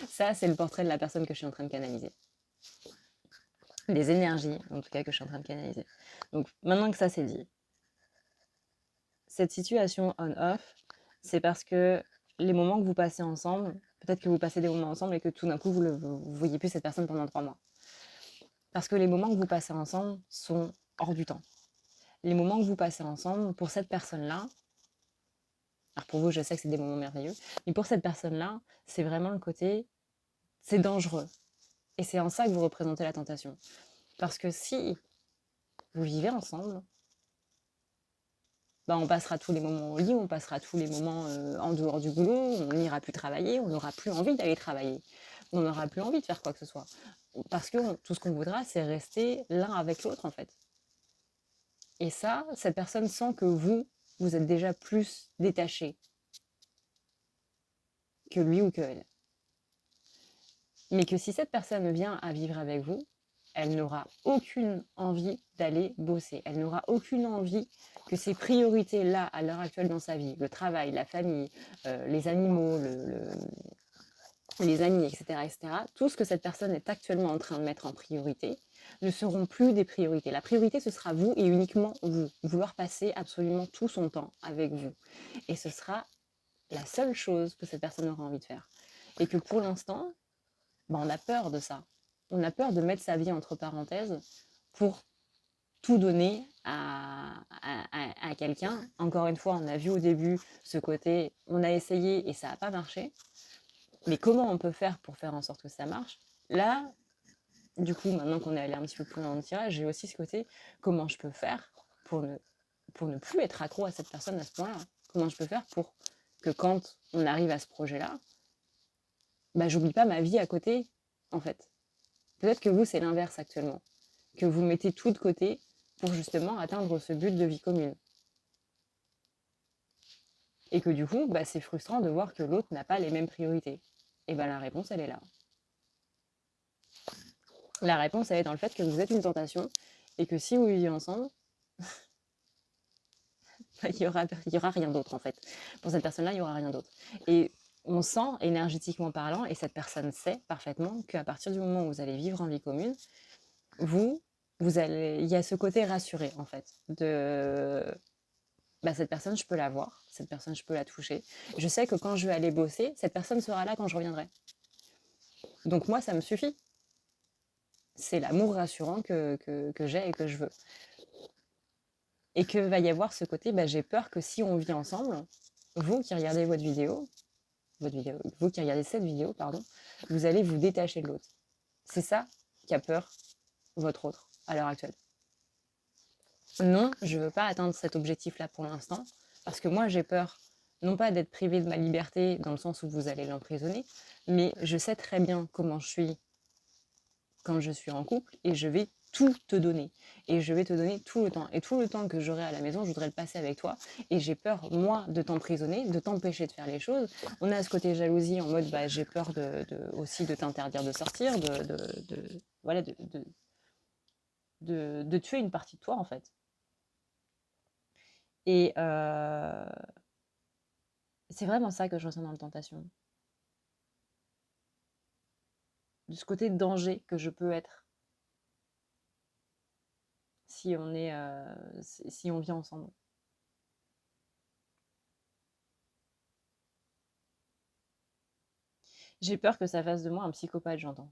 Ça, c'est le portrait de la personne que je suis en train de canaliser. Les énergies, en tout cas, que je suis en train de canaliser. Donc, maintenant que ça c'est dit, cette situation on-off, c'est parce que les moments que vous passez ensemble, peut-être que vous passez des moments ensemble et que tout d'un coup, vous voyez plus cette personne pendant 3 mois. Parce que les moments que vous passez ensemble sont hors du temps. Les moments que vous passez ensemble, pour cette personne-là, alors pour vous, je sais que c'est des moments merveilleux, mais pour cette personne-là, c'est vraiment le côté, c'est dangereux. Et c'est en ça que vous représentez la tentation. Parce que si vous vivez ensemble, bah, on passera tous les moments au lit, on passera tous les moments en dehors du boulot, on n'ira plus travailler, on n'aura plus envie d'aller travailler, on n'aura plus envie de faire quoi que ce soit. Parce que tout ce qu'on voudra, c'est rester l'un avec l'autre en fait. Et ça, cette personne sent que vous êtes déjà plus détaché que lui ou que elle. Mais que si cette personne vient à vivre avec vous, elle n'aura aucune envie d'aller bosser. Elle n'aura aucune envie que ces priorités-là, à l'heure actuelle dans sa vie, le travail, la famille, les animaux, les amis, etc., tout ce que cette personne est actuellement en train de mettre en priorité, ne seront plus des priorités. La priorité, ce sera vous et uniquement vous. Vouloir passer absolument tout son temps avec vous. Et ce sera la seule chose que cette personne aura envie de faire. Et que pour l'instant, ben, on a peur de ça. On a peur de mettre sa vie entre parenthèses pour tout donner à quelqu'un. Encore une fois, on a vu au début ce côté, on a essayé et ça n'a pas marché. Mais comment on peut faire pour faire en sorte que ça marche? Là, du coup, maintenant qu'on est allé un petit peu plus loin dans le tirage, j'ai aussi ce côté, comment je peux faire pour ne plus être accro à cette personne à ce point-là? Comment je peux faire pour que quand on arrive à ce projet-là, bah, j'oublie pas ma vie à côté, en fait. Peut-être que vous, c'est l'inverse actuellement, que vous mettez tout de côté pour justement atteindre ce but de vie commune. Et que du coup, bah, c'est frustrant de voir que l'autre n'a pas les mêmes priorités. Et ben la réponse, elle est là. La réponse, elle est dans le fait que vous êtes une tentation et que si vous vivez ensemble, il y aura rien d'autre en fait. Pour cette personne-là, il y aura rien d'autre. Et on sent énergétiquement parlant, et cette personne sait parfaitement qu'à partir du moment où vous allez vivre en vie commune, il y a ce côté rassuré en fait de bah, cette personne, je peux la voir, cette personne, je peux la toucher. Je sais que quand je vais aller bosser, cette personne sera là quand je reviendrai. Donc moi, ça me suffit. C'est l'amour rassurant que j'ai et que je veux. Et que va y avoir ce côté, bah, j'ai peur que si on vit ensemble, vous qui regardez vous qui regardez cette vidéo, pardon, vous allez vous détacher de l'autre. C'est ça qui a peur, votre autre, à l'heure actuelle. Non, je ne veux pas atteindre cet objectif-là pour l'instant, parce que moi j'ai peur, non pas d'être privée de ma liberté dans le sens où vous allez l'emprisonner, mais je sais très bien comment je suis quand je suis en couple et je vais tout te donner. Et je vais te donner tout le temps. Et tout le temps que j'aurai à la maison, je voudrais le passer avec toi. Et j'ai peur, moi, de t'emprisonner, de t'empêcher de faire les choses. On a ce côté jalousie en mode, bah, j'ai peur aussi de t'interdire de sortir, voilà, de tuer une partie de toi, en fait. Et c'est vraiment ça que je ressens dans la tentation. De ce côté de danger que je peux être si si on vit ensemble. J'ai peur que ça fasse de moi un psychopathe, j'entends.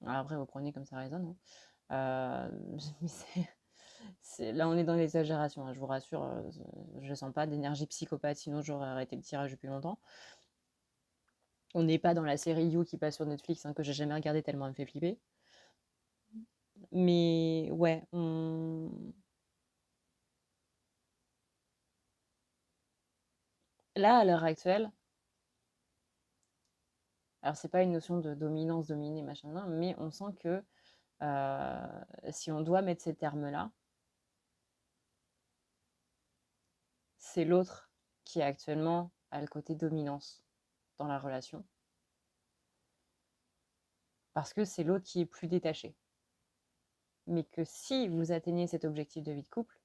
Alors après, vous prenez comme ça résonne. Hein. Là, on est dans l'exagération, hein, je vous rassure. Je ne sens pas d'énergie psychopathe, sinon j'aurais arrêté le tirage depuis longtemps. On n'est pas dans la série You qui passe sur Netflix, hein, que j'ai jamais regardé tellement elle me fait flipper. Mais ouais, là, à l'heure actuelle, alors c'est pas une notion de dominance, dominer, machin, mais on sent que si on doit mettre ces termes-là, c'est l'autre qui actuellement a le côté dominance dans la relation. Parce que c'est l'autre qui est plus détaché. Mais que si vous atteignez cet objectif de vie de couple,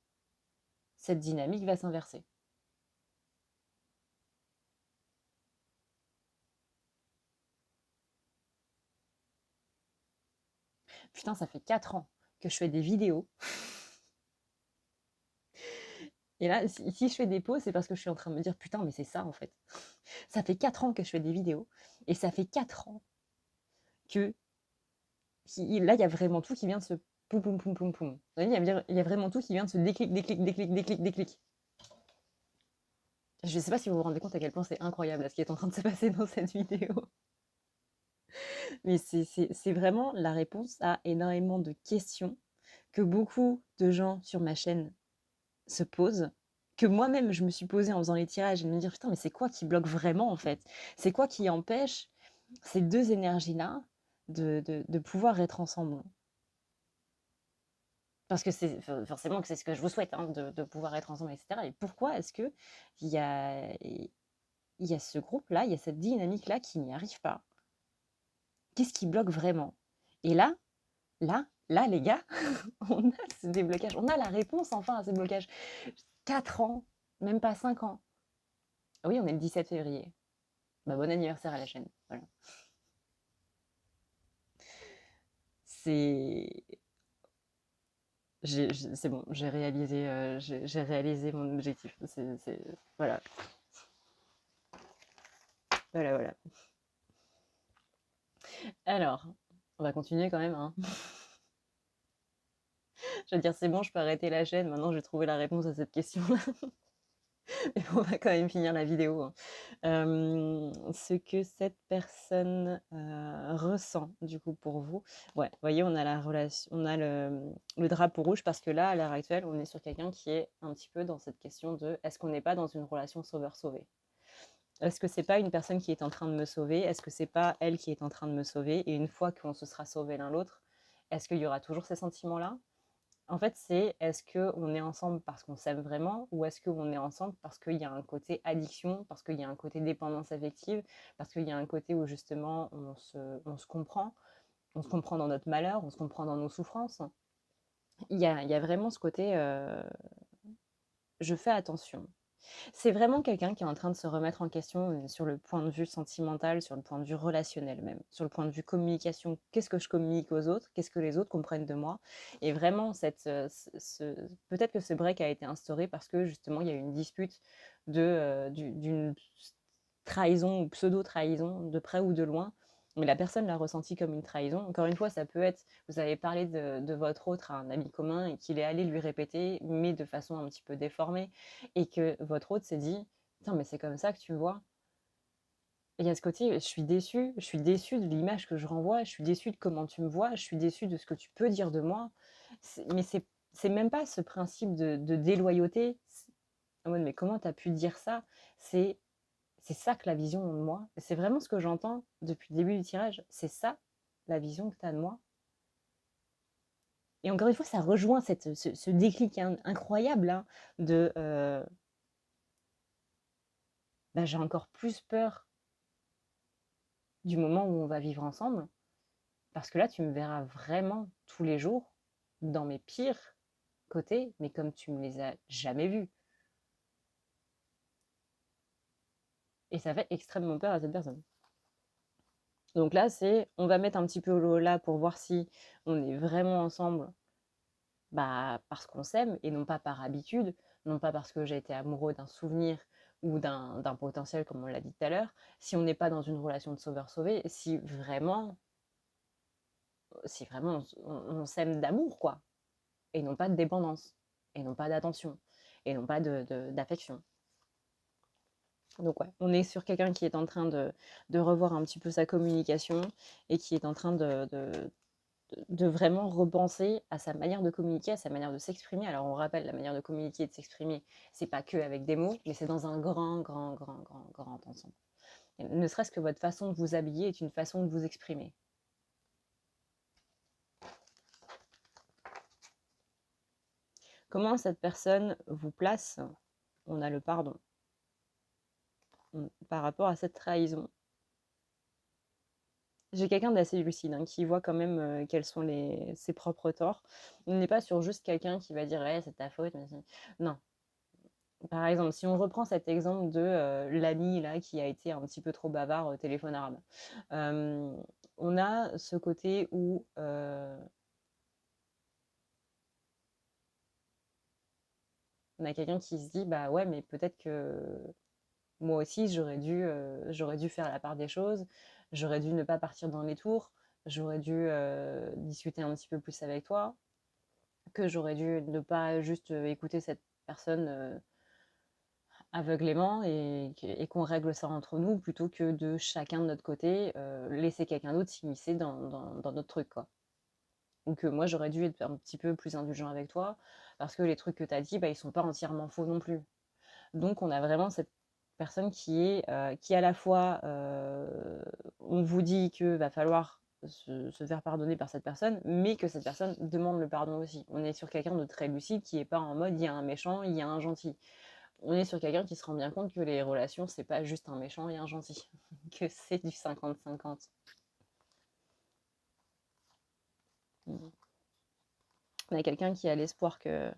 cette dynamique va s'inverser. Putain, ça fait 4 ans que je fais des vidéos Et là, si je fais des pauses, c'est parce que je suis en train de me dire: «Putain, mais c'est ça, en fait». Ça fait 4 ans que je fais des vidéos et ça fait 4 ans que là, il y a vraiment tout qui vient de se poum, poum, poum, poum, poum. Vous voyez, il y a vraiment tout qui vient de se déclic, déclic, déclic, déclic, déclic. Je ne sais pas si vous vous rendez compte à quel point c'est incroyable ce qui est en train de se passer dans cette vidéo. Mais c'est vraiment la réponse à énormément de questions que beaucoup de gens sur ma chaîne se posent, que moi-même je me suis posée en faisant les tirages et de me dire putain mais c'est quoi qui bloque vraiment en fait? C'est quoi qui empêche ces deux énergies-là de pouvoir être ensemble? Parce que c'est forcément que c'est ce que je vous souhaite, hein, de pouvoir être ensemble, etc. Et pourquoi est-ce que il y a, il y a ce groupe-là, il y a cette dynamique-là qui n'y arrive pas? Qu'est-ce qui bloque vraiment? Et là, les gars, on a ce déblocage, on a la réponse enfin à ce blocage. 4 ans, même pas 5 ans. Oui, on est le 17 février. Bah, bon anniversaire à la chaîne. Voilà. C'est. C'est bon, j'ai réalisé mon objectif. Voilà. Voilà, voilà. Alors, on va continuer quand même, hein. Je veux dire, c'est bon, je peux arrêter la chaîne. Maintenant, j'ai trouvé la réponse à cette question-là. Mais on va quand même finir la vidéo, hein. Ce que cette personne ressent, du coup, pour vous. Ouais, vous voyez, on a la relation, on a le drapeau rouge parce que là, à l'heure actuelle, on est sur quelqu'un qui est un petit peu dans cette question de est-ce qu'on n'est pas dans une relation sauveur-sauvé? Est-ce que c'est pas une personne qui est en train de me sauver? Est-ce que c'est pas elle qui est en train de me sauver? Et une fois qu'on se sera sauvé l'un l'autre, est-ce qu'il y aura toujours ces sentiments-là? En fait, c'est est-ce qu'on est ensemble parce qu'on s'aime vraiment ou est-ce qu'on est ensemble parce qu'il y a un côté addiction, parce qu'il y a un côté dépendance affective, parce qu'il y a un côté où justement on se comprend dans notre malheur, on se comprend dans nos souffrances. Il y a vraiment ce côté je fais attention. C'est vraiment quelqu'un qui est en train de se remettre en question sur le point de vue sentimental, sur le point de vue relationnel même, sur le point de vue communication. Qu'est-ce que je communique aux autres? Qu'est-ce que les autres comprennent de moi? Et vraiment, peut-être que ce break a été instauré parce que justement, il y a eu une dispute d'une trahison ou pseudo-trahison, de près ou de loin. Mais la personne l'a ressenti comme une trahison. Encore une fois, ça peut être, vous avez parlé de votre autre à un ami commun et qu'il est allé lui répéter, mais de façon un petit peu déformée, et que votre autre s'est dit, putain, mais c'est comme ça que tu me vois. Et il y a ce côté, je suis déçue de l'image que je renvoie, je suis déçue de comment tu me vois, je suis déçue de ce que tu peux dire de moi. Mais c'est même pas ce principe de déloyauté. En mode, mais comment tu as pu dire ça? C'est c'est ça que la vision de moi. C'est vraiment ce que j'entends depuis le début du tirage. C'est ça la vision que tu as de moi. Et encore une fois, ça rejoint ce déclic incroyable, hein, de bah, j'ai encore plus peur du moment où on va vivre ensemble, parce que là, tu me verras vraiment tous les jours dans mes pires côtés, mais comme tu me les as jamais vus. Et ça fait extrêmement peur à cette personne. Donc là, on va mettre un petit peu l'eau là pour voir si on est vraiment ensemble, bah, parce qu'on s'aime et non pas par habitude, non pas parce que j'ai été amoureux d'un souvenir ou d'un potentiel, comme on l'a dit tout à l'heure. Si on n'est pas dans une relation de sauveur-sauvé, si vraiment on s'aime d'amour, quoi, et non pas de dépendance, et non pas d'attention, et non pas d'affection. Donc ouais, on est sur quelqu'un qui est en train de revoir un petit peu sa communication et qui est en train de vraiment repenser à sa manière de communiquer, à sa manière de s'exprimer. Alors on rappelle, la manière de communiquer et de s'exprimer, c'est pas que avec des mots, mais c'est dans un grand, grand, grand, grand, grand ensemble. Et ne serait-ce que votre façon de vous habiller est une façon de vous exprimer. Comment cette personne vous place? On a le pardon. Par rapport à cette trahison. J'ai quelqu'un d'assez lucide, hein, qui voit quand même quels sont ses propres torts. On n'est pas sur juste quelqu'un qui va dire ouais, c'est ta faute. Non. Par exemple, si on reprend cet exemple de l'ami là qui a été un petit peu trop bavard au téléphone arabe, on a ce côté où On a quelqu'un qui se dit: «Bah, ouais, mais peut-être que moi aussi j'aurais dû faire la part des choses, j'aurais dû ne pas partir dans les tours, j'aurais dû, discuter un petit peu plus avec toi, que j'aurais dû ne pas juste, écouter cette personne, aveuglément et qu'on règle ça entre nous plutôt que de chacun de notre côté, laisser quelqu'un d'autre s'immiscer dans notre truc, quoi. Ou que moi j'aurais dû être un petit peu plus indulgent avec toi parce que les trucs que tu as dit, bah, ils sont pas entièrement faux non plus». Donc on a vraiment cette personne qui à la fois, on vous dit que va falloir se faire pardonner par cette personne, mais que cette personne demande le pardon aussi. On est sur quelqu'un de très lucide qui est pas en mode: «Il y a un méchant, il y a un gentil». On est sur quelqu'un qui se rend bien compte que les relations, c'est pas juste un méchant et un gentil, que c'est du 50-50. Mmh. On a quelqu'un qui a l'espoir que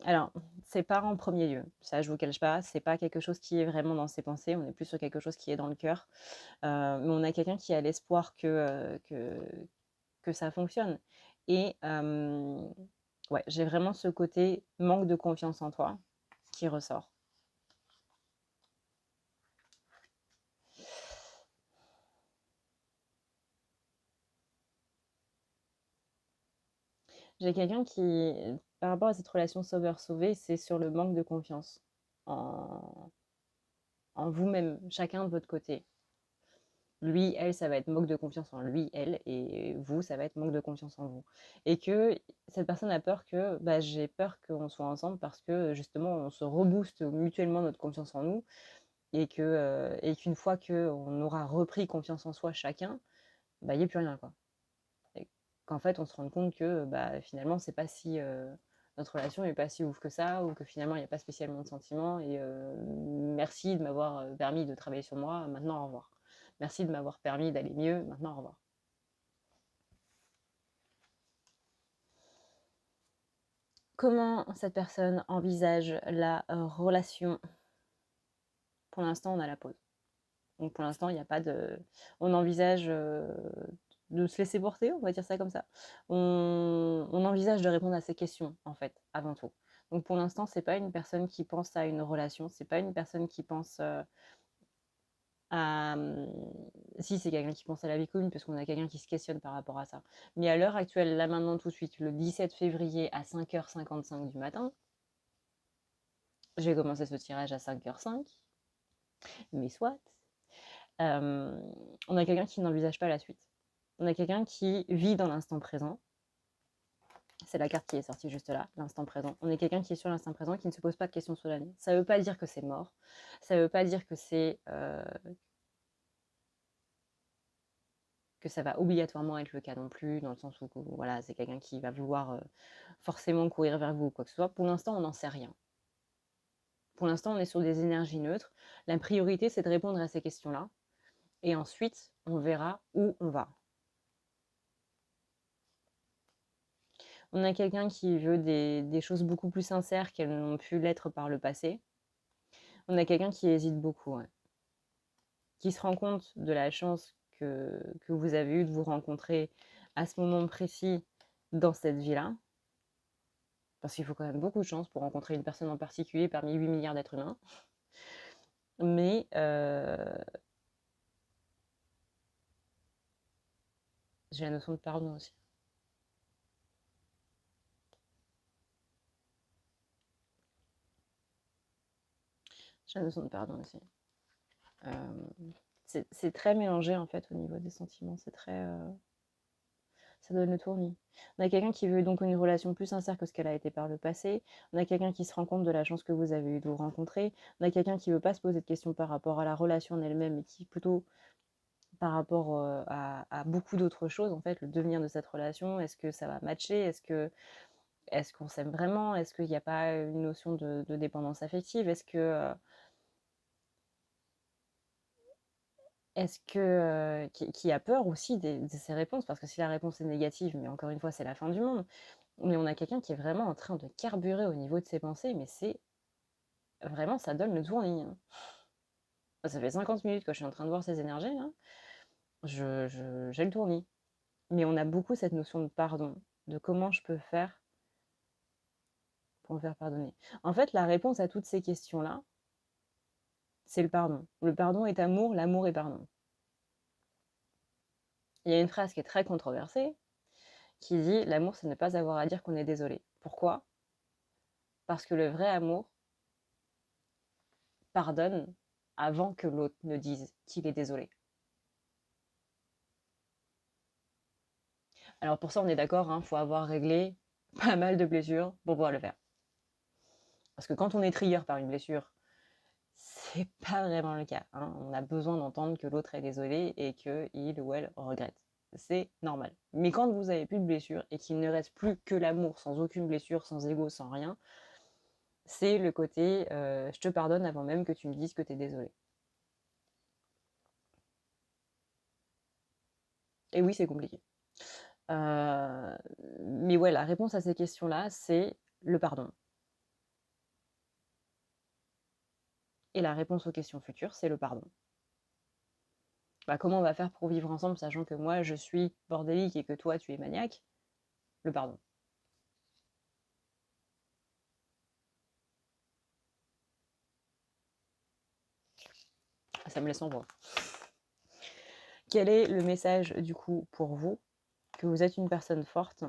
alors, c'est pas en premier lieu, ça je vous cache pas, c'est pas quelque chose qui est vraiment dans ses pensées, on est plus sur quelque chose qui est dans le cœur. Mais on a quelqu'un qui a l'espoir que ça fonctionne et ouais, j'ai vraiment ce côté manque de confiance en toi qui ressort. J'ai quelqu'un qui, par rapport à cette relation sauveur-sauvé, c'est sur le manque de confiance en en vous-même, chacun de votre côté. Lui, elle, ça va être manque de confiance en lui, elle, et vous, ça va être manque de confiance en vous. Et que cette personne a peur que, bah, j'ai peur qu'on soit ensemble parce que justement, on se rebooste mutuellement notre confiance en nous et qu'une fois qu'on aura repris confiance en soi chacun, bah, il n'y a plus rien, quoi. Et qu'en fait, on se rende compte que bah, finalement, c'est pas si. Notre relation n'est pas si ouf que ça, ou que finalement, il n'y a pas spécialement de sentiments. Et merci de m'avoir permis de travailler sur moi. Maintenant, au revoir. Merci de m'avoir permis d'aller mieux. Maintenant, au revoir. Comment cette personne envisage la relation? Pour l'instant, on a la pause. Donc pour l'instant, il n'y a pas de. On envisage de se laisser porter, on va dire ça comme ça. On envisage de répondre à ces questions, en fait, avant tout. Donc pour l'instant, c'est pas une personne qui pense à une relation, c'est pas une personne qui pense à. Si, c'est quelqu'un qui pense à la vie commune, parce qu'on a quelqu'un qui se questionne par rapport à ça. Mais à l'heure actuelle, là maintenant, tout de suite, le 17 février à 5h55 du matin, j'ai commencé ce tirage à 5h05, mais soit. On a quelqu'un qui n'envisage pas la suite. On a quelqu'un qui vit dans l'instant présent. C'est la carte qui est sortie juste là, l'instant présent. On est quelqu'un qui est sur l'instant présent, qui ne se pose pas de questions sur l'année. Ça ne veut pas dire que c'est mort. Ça ne veut pas dire que que ça va obligatoirement être le cas non plus, dans le sens où voilà, c'est quelqu'un qui va vouloir forcément courir vers vous ou quoi que ce soit. Pour l'instant, on n'en sait rien. Pour l'instant, on est sur des énergies neutres. La priorité, c'est de répondre à ces questions-là. Et ensuite, on verra où on va. On a quelqu'un qui veut des choses beaucoup plus sincères qu'elles n'ont pu l'être par le passé. On a quelqu'un qui hésite beaucoup, ouais. Qui se rend compte de la chance que vous avez eue de vous rencontrer à ce moment précis dans cette vie-là. Parce qu'il faut quand même beaucoup de chance pour rencontrer une personne en particulier parmi 8 milliards d'êtres humains. Mais j'ai la notion de pardon aussi. J'ai la notion de pardon aussi. C'est très mélangé en fait au niveau des sentiments. C'est très. Ça donne le tournis. On a quelqu'un qui veut donc une relation plus sincère que ce qu'elle a été par le passé. On a quelqu'un qui se rend compte de la chance que vous avez eu de vous rencontrer. On a quelqu'un qui ne veut pas se poser de questions par rapport à la relation en elle-même, mais qui plutôt par rapport à beaucoup d'autres choses, en fait, le devenir de cette relation. Est-ce que ça va matcher? Est-ce qu'on s'aime vraiment? Est-ce qu'il n'y a pas une notion de dépendance affective? Est-ce que qui a peur aussi de ces réponses? Parce que si la réponse est négative, mais encore une fois, c'est la fin du monde. Mais on a quelqu'un qui est vraiment en train de carburer au niveau de ses pensées, mais c'est vraiment, ça donne le tournis, hein. Ça fait 50 minutes que je suis en train de voir ces énergies, hein. J'ai le tournis. Mais on a beaucoup cette notion de pardon, de comment je peux faire pour me faire pardonner? En fait, la réponse à toutes ces questions-là, c'est le pardon. Le pardon est amour, l'amour est pardon. Il y a une phrase qui est très controversée qui dit: «L'amour, c'est ne pas avoir à dire qu'on est désolé». Pourquoi? Parce que le vrai amour pardonne avant que l'autre ne dise qu'il est désolé. Alors pour ça, on est d'accord, hein, faut avoir réglé pas mal de blessures pour pouvoir le faire. Parce que quand on est trigger par une blessure, c'est pas vraiment le cas, hein. On a besoin d'entendre que l'autre est désolé et qu'il ou elle regrette. C'est normal. Mais quand vous avez plus de blessure et qu'il ne reste plus que l'amour, sans aucune blessure, sans ego, sans rien, c'est le côté je te pardonne avant même que tu me dises que tu es désolé. Et oui, c'est compliqué. Mais ouais, la réponse à ces questions-là, c'est le pardon. Et la réponse aux questions futures, c'est le pardon. Bah, comment on va faire pour vivre ensemble, sachant que moi, je suis bordélique et que toi, tu es maniaque? Le pardon. Ça me laisse en voix. Quel est le message, du coup, pour vous? Que vous êtes une personne forte.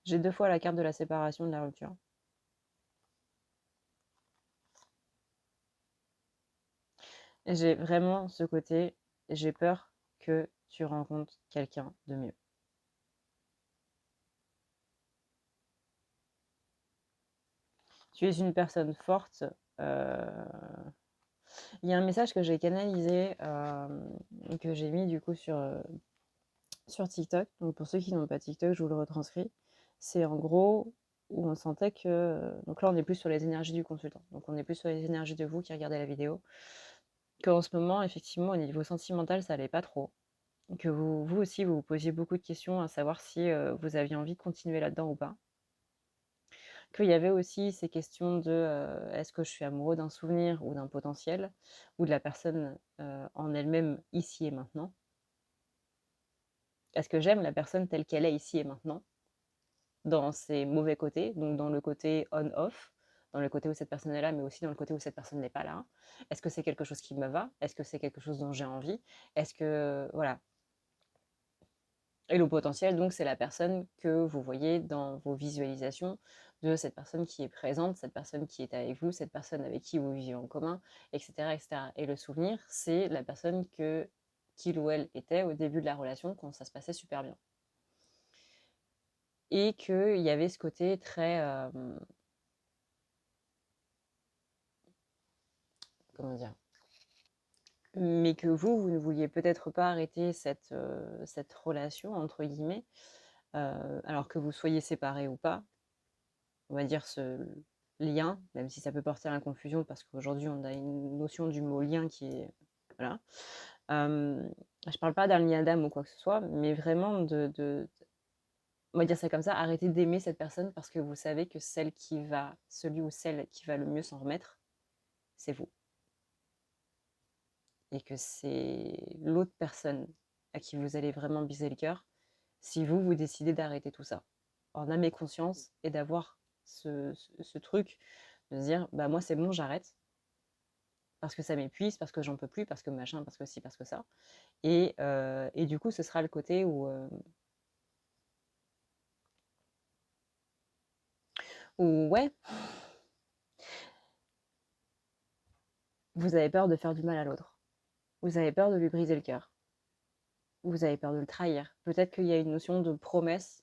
J'ai 2 fois la carte de la séparation, de la rupture. J'ai vraiment ce côté, j'ai peur que tu rencontres quelqu'un de mieux. Tu es une personne forte. Il y a un message que j'ai canalisé, que j'ai mis du coup sur TikTok. Donc pour ceux qui n'ont pas TikTok, je vous le retranscris. C'est en gros où on sentait que... Donc là, on est plus sur les énergies du consultant. Donc on est plus sur les énergies de vous qui regardez la vidéo. Qu'en ce moment, effectivement, au niveau sentimental, ça allait pas trop. Que vous aussi, vous vous posiez beaucoup de questions à savoir si vous aviez envie de continuer là-dedans ou pas. Qu'il y avait aussi ces questions de est-ce que je suis amoureux d'un souvenir ou d'un potentiel, ou de la personne en elle-même ici et maintenant. Est-ce que j'aime la personne telle qu'elle est ici et maintenant, dans ses mauvais côtés, donc dans le côté on-off, dans le côté où cette personne est là, mais aussi dans le côté où cette personne n'est pas là. Est-ce que c'est quelque chose qui me va? Est-ce que c'est quelque chose dont j'ai envie? Est-ce que... Voilà. Et le potentiel, donc, c'est la personne que vous voyez dans vos visualisations de cette personne qui est présente, cette personne qui est avec vous, cette personne avec qui vous vivez en commun, etc., etc. Et le souvenir, c'est la personne qu'il ou elle était au début de la relation quand ça se passait super bien. Et qu'il y avait ce côté très... comment dire? Mais que vous ne vouliez peut-être pas arrêter cette relation, entre guillemets, alors que vous soyez séparés ou pas, on va dire ce lien, même si ça peut porter à la confusion, parce qu'aujourd'hui on a une notion du mot lien qui est... Voilà. Je parle pas d'un lien d'âme ou quoi que ce soit, mais vraiment on va dire ça comme ça, arrêtez d'aimer cette personne parce que vous savez que celui ou celle qui va le mieux s'en remettre, c'est vous. Et que c'est l'autre personne à qui vous allez vraiment briser le cœur si vous décidez d'arrêter tout ça. En âme et conscience, et d'avoir ce truc de se dire, bah moi c'est bon, j'arrête, parce que ça m'épuise, parce que j'en peux plus, parce que machin, parce que ci, parce que ça. Et du coup, ce sera le côté où ouais, vous avez peur de faire du mal à l'autre. Vous avez peur de lui briser le cœur. Vous avez peur de le trahir. Peut-être qu'il y a une notion de promesse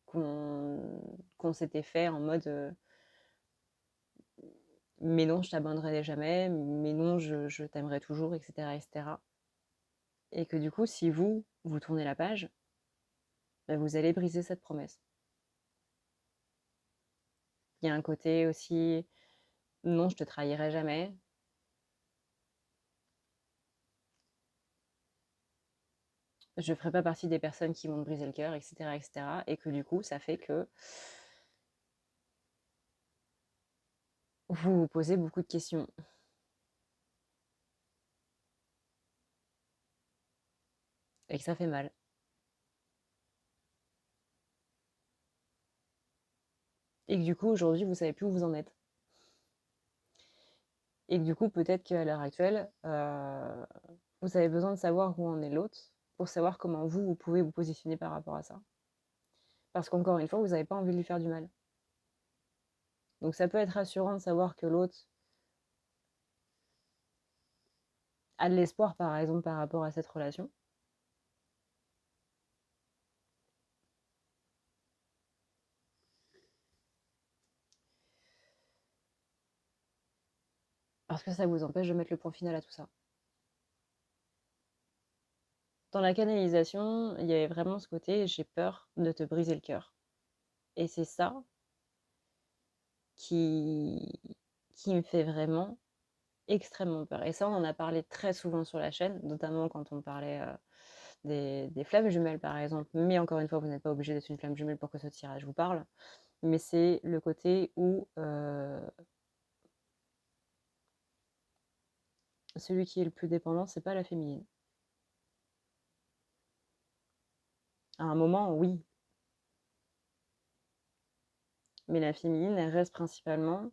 qu'on s'était fait en mode mais non, je t'abandonnerai jamais, mais non, je t'aimerai toujours, etc., etc. Et que du coup, si vous tournez la page, bah, vous allez briser cette promesse. Il y a un côté aussi, non, je te trahirai jamais. Je ne ferai pas partie des personnes qui vont te briser le cœur, etc., etc. Et que du coup, ça fait que vous vous posez beaucoup de questions. Et que ça fait mal. et que du coup, aujourd'hui, vous savez plus où vous en êtes. Et que du coup, peut-être qu'à l'heure actuelle, vous avez besoin de savoir où en est l'autre pour savoir comment vous pouvez vous positionner par rapport à ça. Parce qu'encore une fois, vous n'avez pas envie de lui faire du mal. Donc ça peut être rassurant de savoir que l'autre a de l'espoir, par exemple, par rapport à cette relation. Parce que ça vous empêche de mettre le point final à tout ça. Dans la canalisation, il y avait vraiment ce côté, j'ai peur de te briser le cœur. Et c'est ça qui me fait vraiment extrêmement peur. Et ça, on en a parlé très souvent sur la chaîne, notamment quand on parlait des flammes jumelles, par exemple. Mais encore une fois, vous n'êtes pas obligé d'être une flamme jumelle pour que ce tirage vous parle. Mais c'est le côté où celui qui est le plus dépendant, c'est pas la féminine. À un moment, oui. Mais la féminine, elle reste principalement.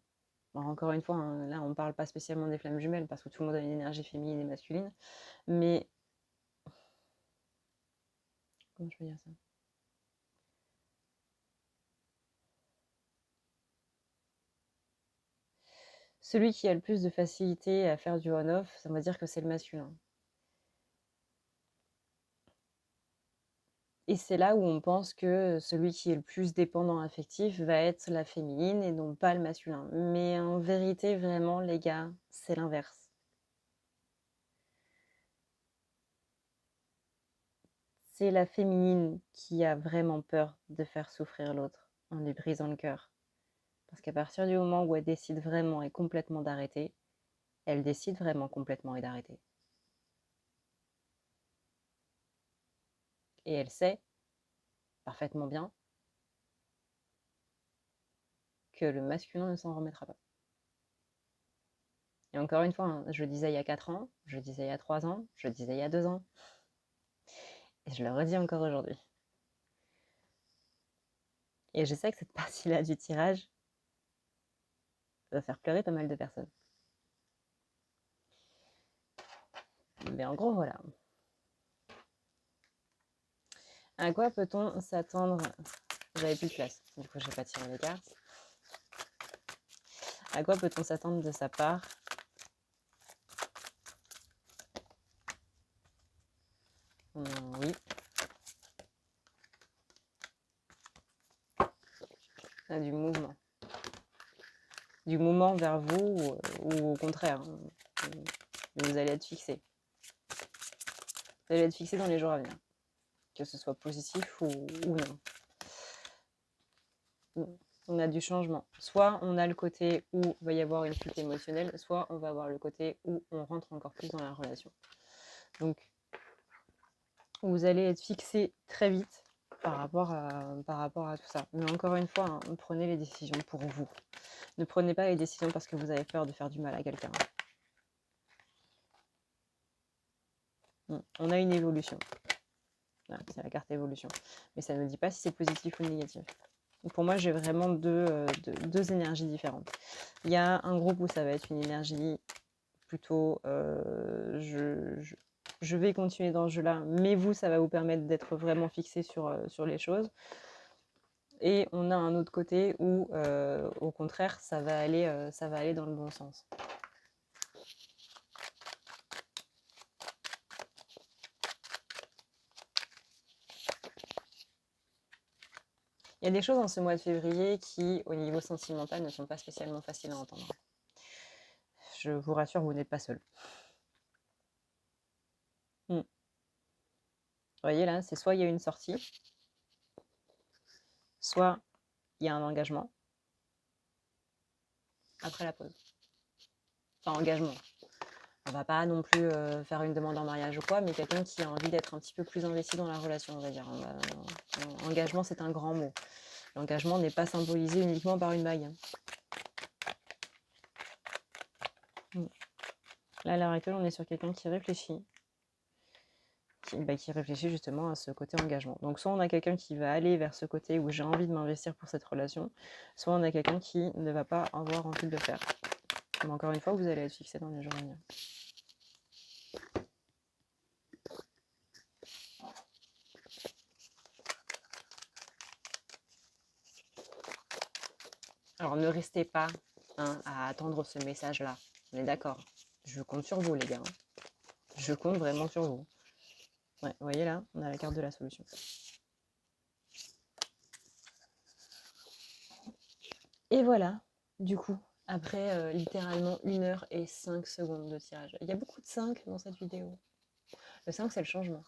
Bon, encore une fois, hein, là, on ne parle pas spécialement des flammes jumelles parce que tout le monde a une énergie féminine et masculine. Mais. Comment je peux dire ça? Celui qui a le plus de facilité à faire du on-off, ça veut dire que c'est le masculin. Et c'est là où on pense que celui qui est le plus dépendant affectif va être la féminine et non pas le masculin. Mais en vérité, vraiment, les gars, c'est l'inverse. C'est la féminine qui a vraiment peur de faire souffrir l'autre en lui brisant le cœur. Parce qu'à partir du moment où elle décide vraiment et complètement d'arrêter, elle décide vraiment complètement et d'arrêter. Et elle sait parfaitement bien que le masculin ne s'en remettra pas. Et encore une fois, hein, je le disais il y a 4 ans, je le disais il y a 3 ans, je le disais il y a 2 ans. Et je le redis encore aujourd'hui. Et je sais que cette partie-là du tirage va faire pleurer pas mal de personnes. Mais en gros, voilà. À quoi peut-on s'attendre? J'avais plus de place, du coup, je n'ai pas tiré les cartes. À quoi peut-on s'attendre de sa part? Oui. Du mouvement. Du mouvement vers vous ou au contraire. Vous allez être fixé. Vous allez être fixé dans les jours à venir. Que ce soit positif ou non. On a du changement. Soit on a le côté où il va y avoir une fuite émotionnelle, soit on va avoir le côté où on rentre encore plus dans la relation. Donc, vous allez être fixé très vite par rapport à tout ça. Mais encore une fois, hein, prenez les décisions pour vous. Ne prenez pas les décisions parce que vous avez peur de faire du mal à quelqu'un. On a une évolution. Voilà, c'est la carte évolution. Mais ça ne dit pas si c'est positif ou négatif. Pour moi, j'ai vraiment deux énergies différentes. Il y a un groupe où ça va être une énergie plutôt je vais continuer dans ce jeu-là, mais vous, ça va vous permettre d'être vraiment fixé sur les choses. Et on a un autre côté où, au contraire, ça va aller dans le bon sens. Il y a des choses dans ce mois de février qui, au niveau sentimental, ne sont pas spécialement faciles à entendre. Je vous rassure, vous n'êtes pas seul. Vous voyez là, c'est soit il y a une sortie, soit il y a un engagement après la pause. Enfin, engagement. On va pas non plus faire une demande en mariage ou quoi, mais quelqu'un qui a envie d'être un petit peu plus investi dans la relation, on va dire. Engagement, c'est un grand mot. L'engagement n'est pas symbolisé uniquement par une bague. Là, à l'heure actuelle, on est sur quelqu'un qui réfléchit, qui réfléchit justement à ce côté engagement. Donc soit on a quelqu'un qui va aller vers ce côté où j'ai envie de m'investir pour cette relation, soit on a quelqu'un qui ne va pas avoir envie de le faire. Mais encore une fois, vous allez être fixé dans les jours à venir. Alors ne restez pas à attendre ce message-là. On est d'accord. Je compte sur vous, les gars. Je compte vraiment sur vous. Ouais, vous voyez là, on a la carte de la solution. Et voilà, du coup, après littéralement 1 heure et 5 secondes de tirage. Il y a beaucoup de 5 dans cette vidéo. Le 5, c'est le changement.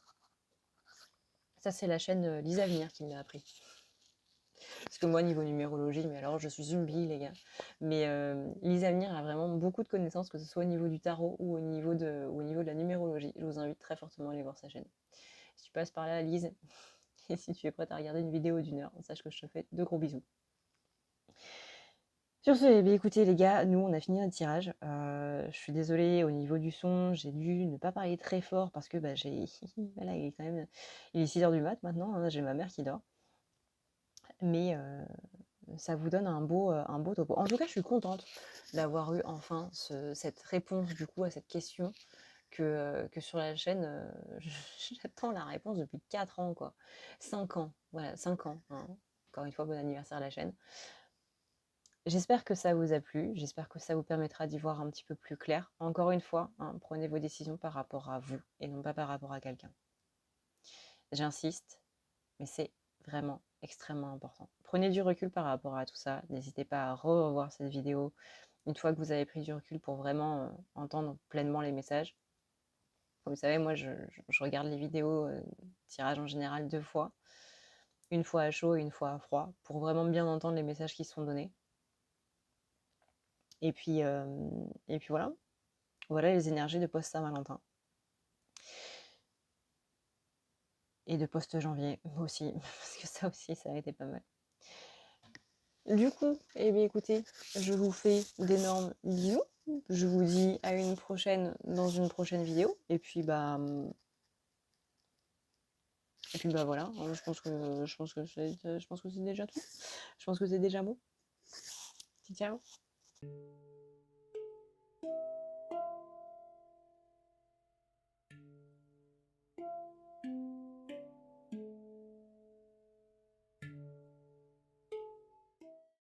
Ça, c'est la chaîne Lisa Avenir qui me l'a appris. Parce que moi, niveau numérologie, mais alors je suis une bille, les gars. Mais Lisa Avenir a vraiment beaucoup de connaissances, que ce soit au niveau du tarot ou au niveau de la numérologie. Je vous invite très fortement à aller voir sa chaîne. Si tu passes par là, Lise, et si tu es prête à regarder une vidéo d'1 heure, sache que je te fais de gros bisous. Sur ce, eh bien, écoutez les gars, nous on a fini notre tirage. Je suis désolée au niveau du son, j'ai dû ne pas parler très fort parce que bah, voilà, il est 6 h du mat maintenant, hein, j'ai ma mère qui dort. Mais ça vous donne un beau topo. En tout cas, je suis contente d'avoir eu enfin cette réponse du coup à cette question que sur la chaîne, j'attends la réponse depuis 4 ans, quoi. 5 ans, voilà, 5 ans. Hein. Encore une fois, bon anniversaire à la chaîne. J'espère que ça vous a plu, j'espère que ça vous permettra d'y voir un petit peu plus clair. Encore une fois, prenez vos décisions par rapport à vous et non pas par rapport à quelqu'un. J'insiste, mais c'est vraiment extrêmement important. Prenez du recul par rapport à tout ça. N'hésitez pas à revoir cette vidéo une fois que vous avez pris du recul pour vraiment entendre pleinement les messages. Comme vous savez, moi, je regarde les vidéos tirage en général 2 fois. Une fois à chaud et une fois à froid, pour vraiment bien entendre les messages qui sont donnés. Et puis voilà. Voilà les énergies de post-Saint-Valentin. Et de post-janvier aussi, parce que ça aussi, ça a été pas mal. Du coup, eh bien écoutez, je vous fais d'énormes bisous. Je vous dis à une prochaine dans une prochaine vidéo. Et puis bah voilà, je pense que c'est déjà tout. Je pense que c'est déjà bon. Ciao.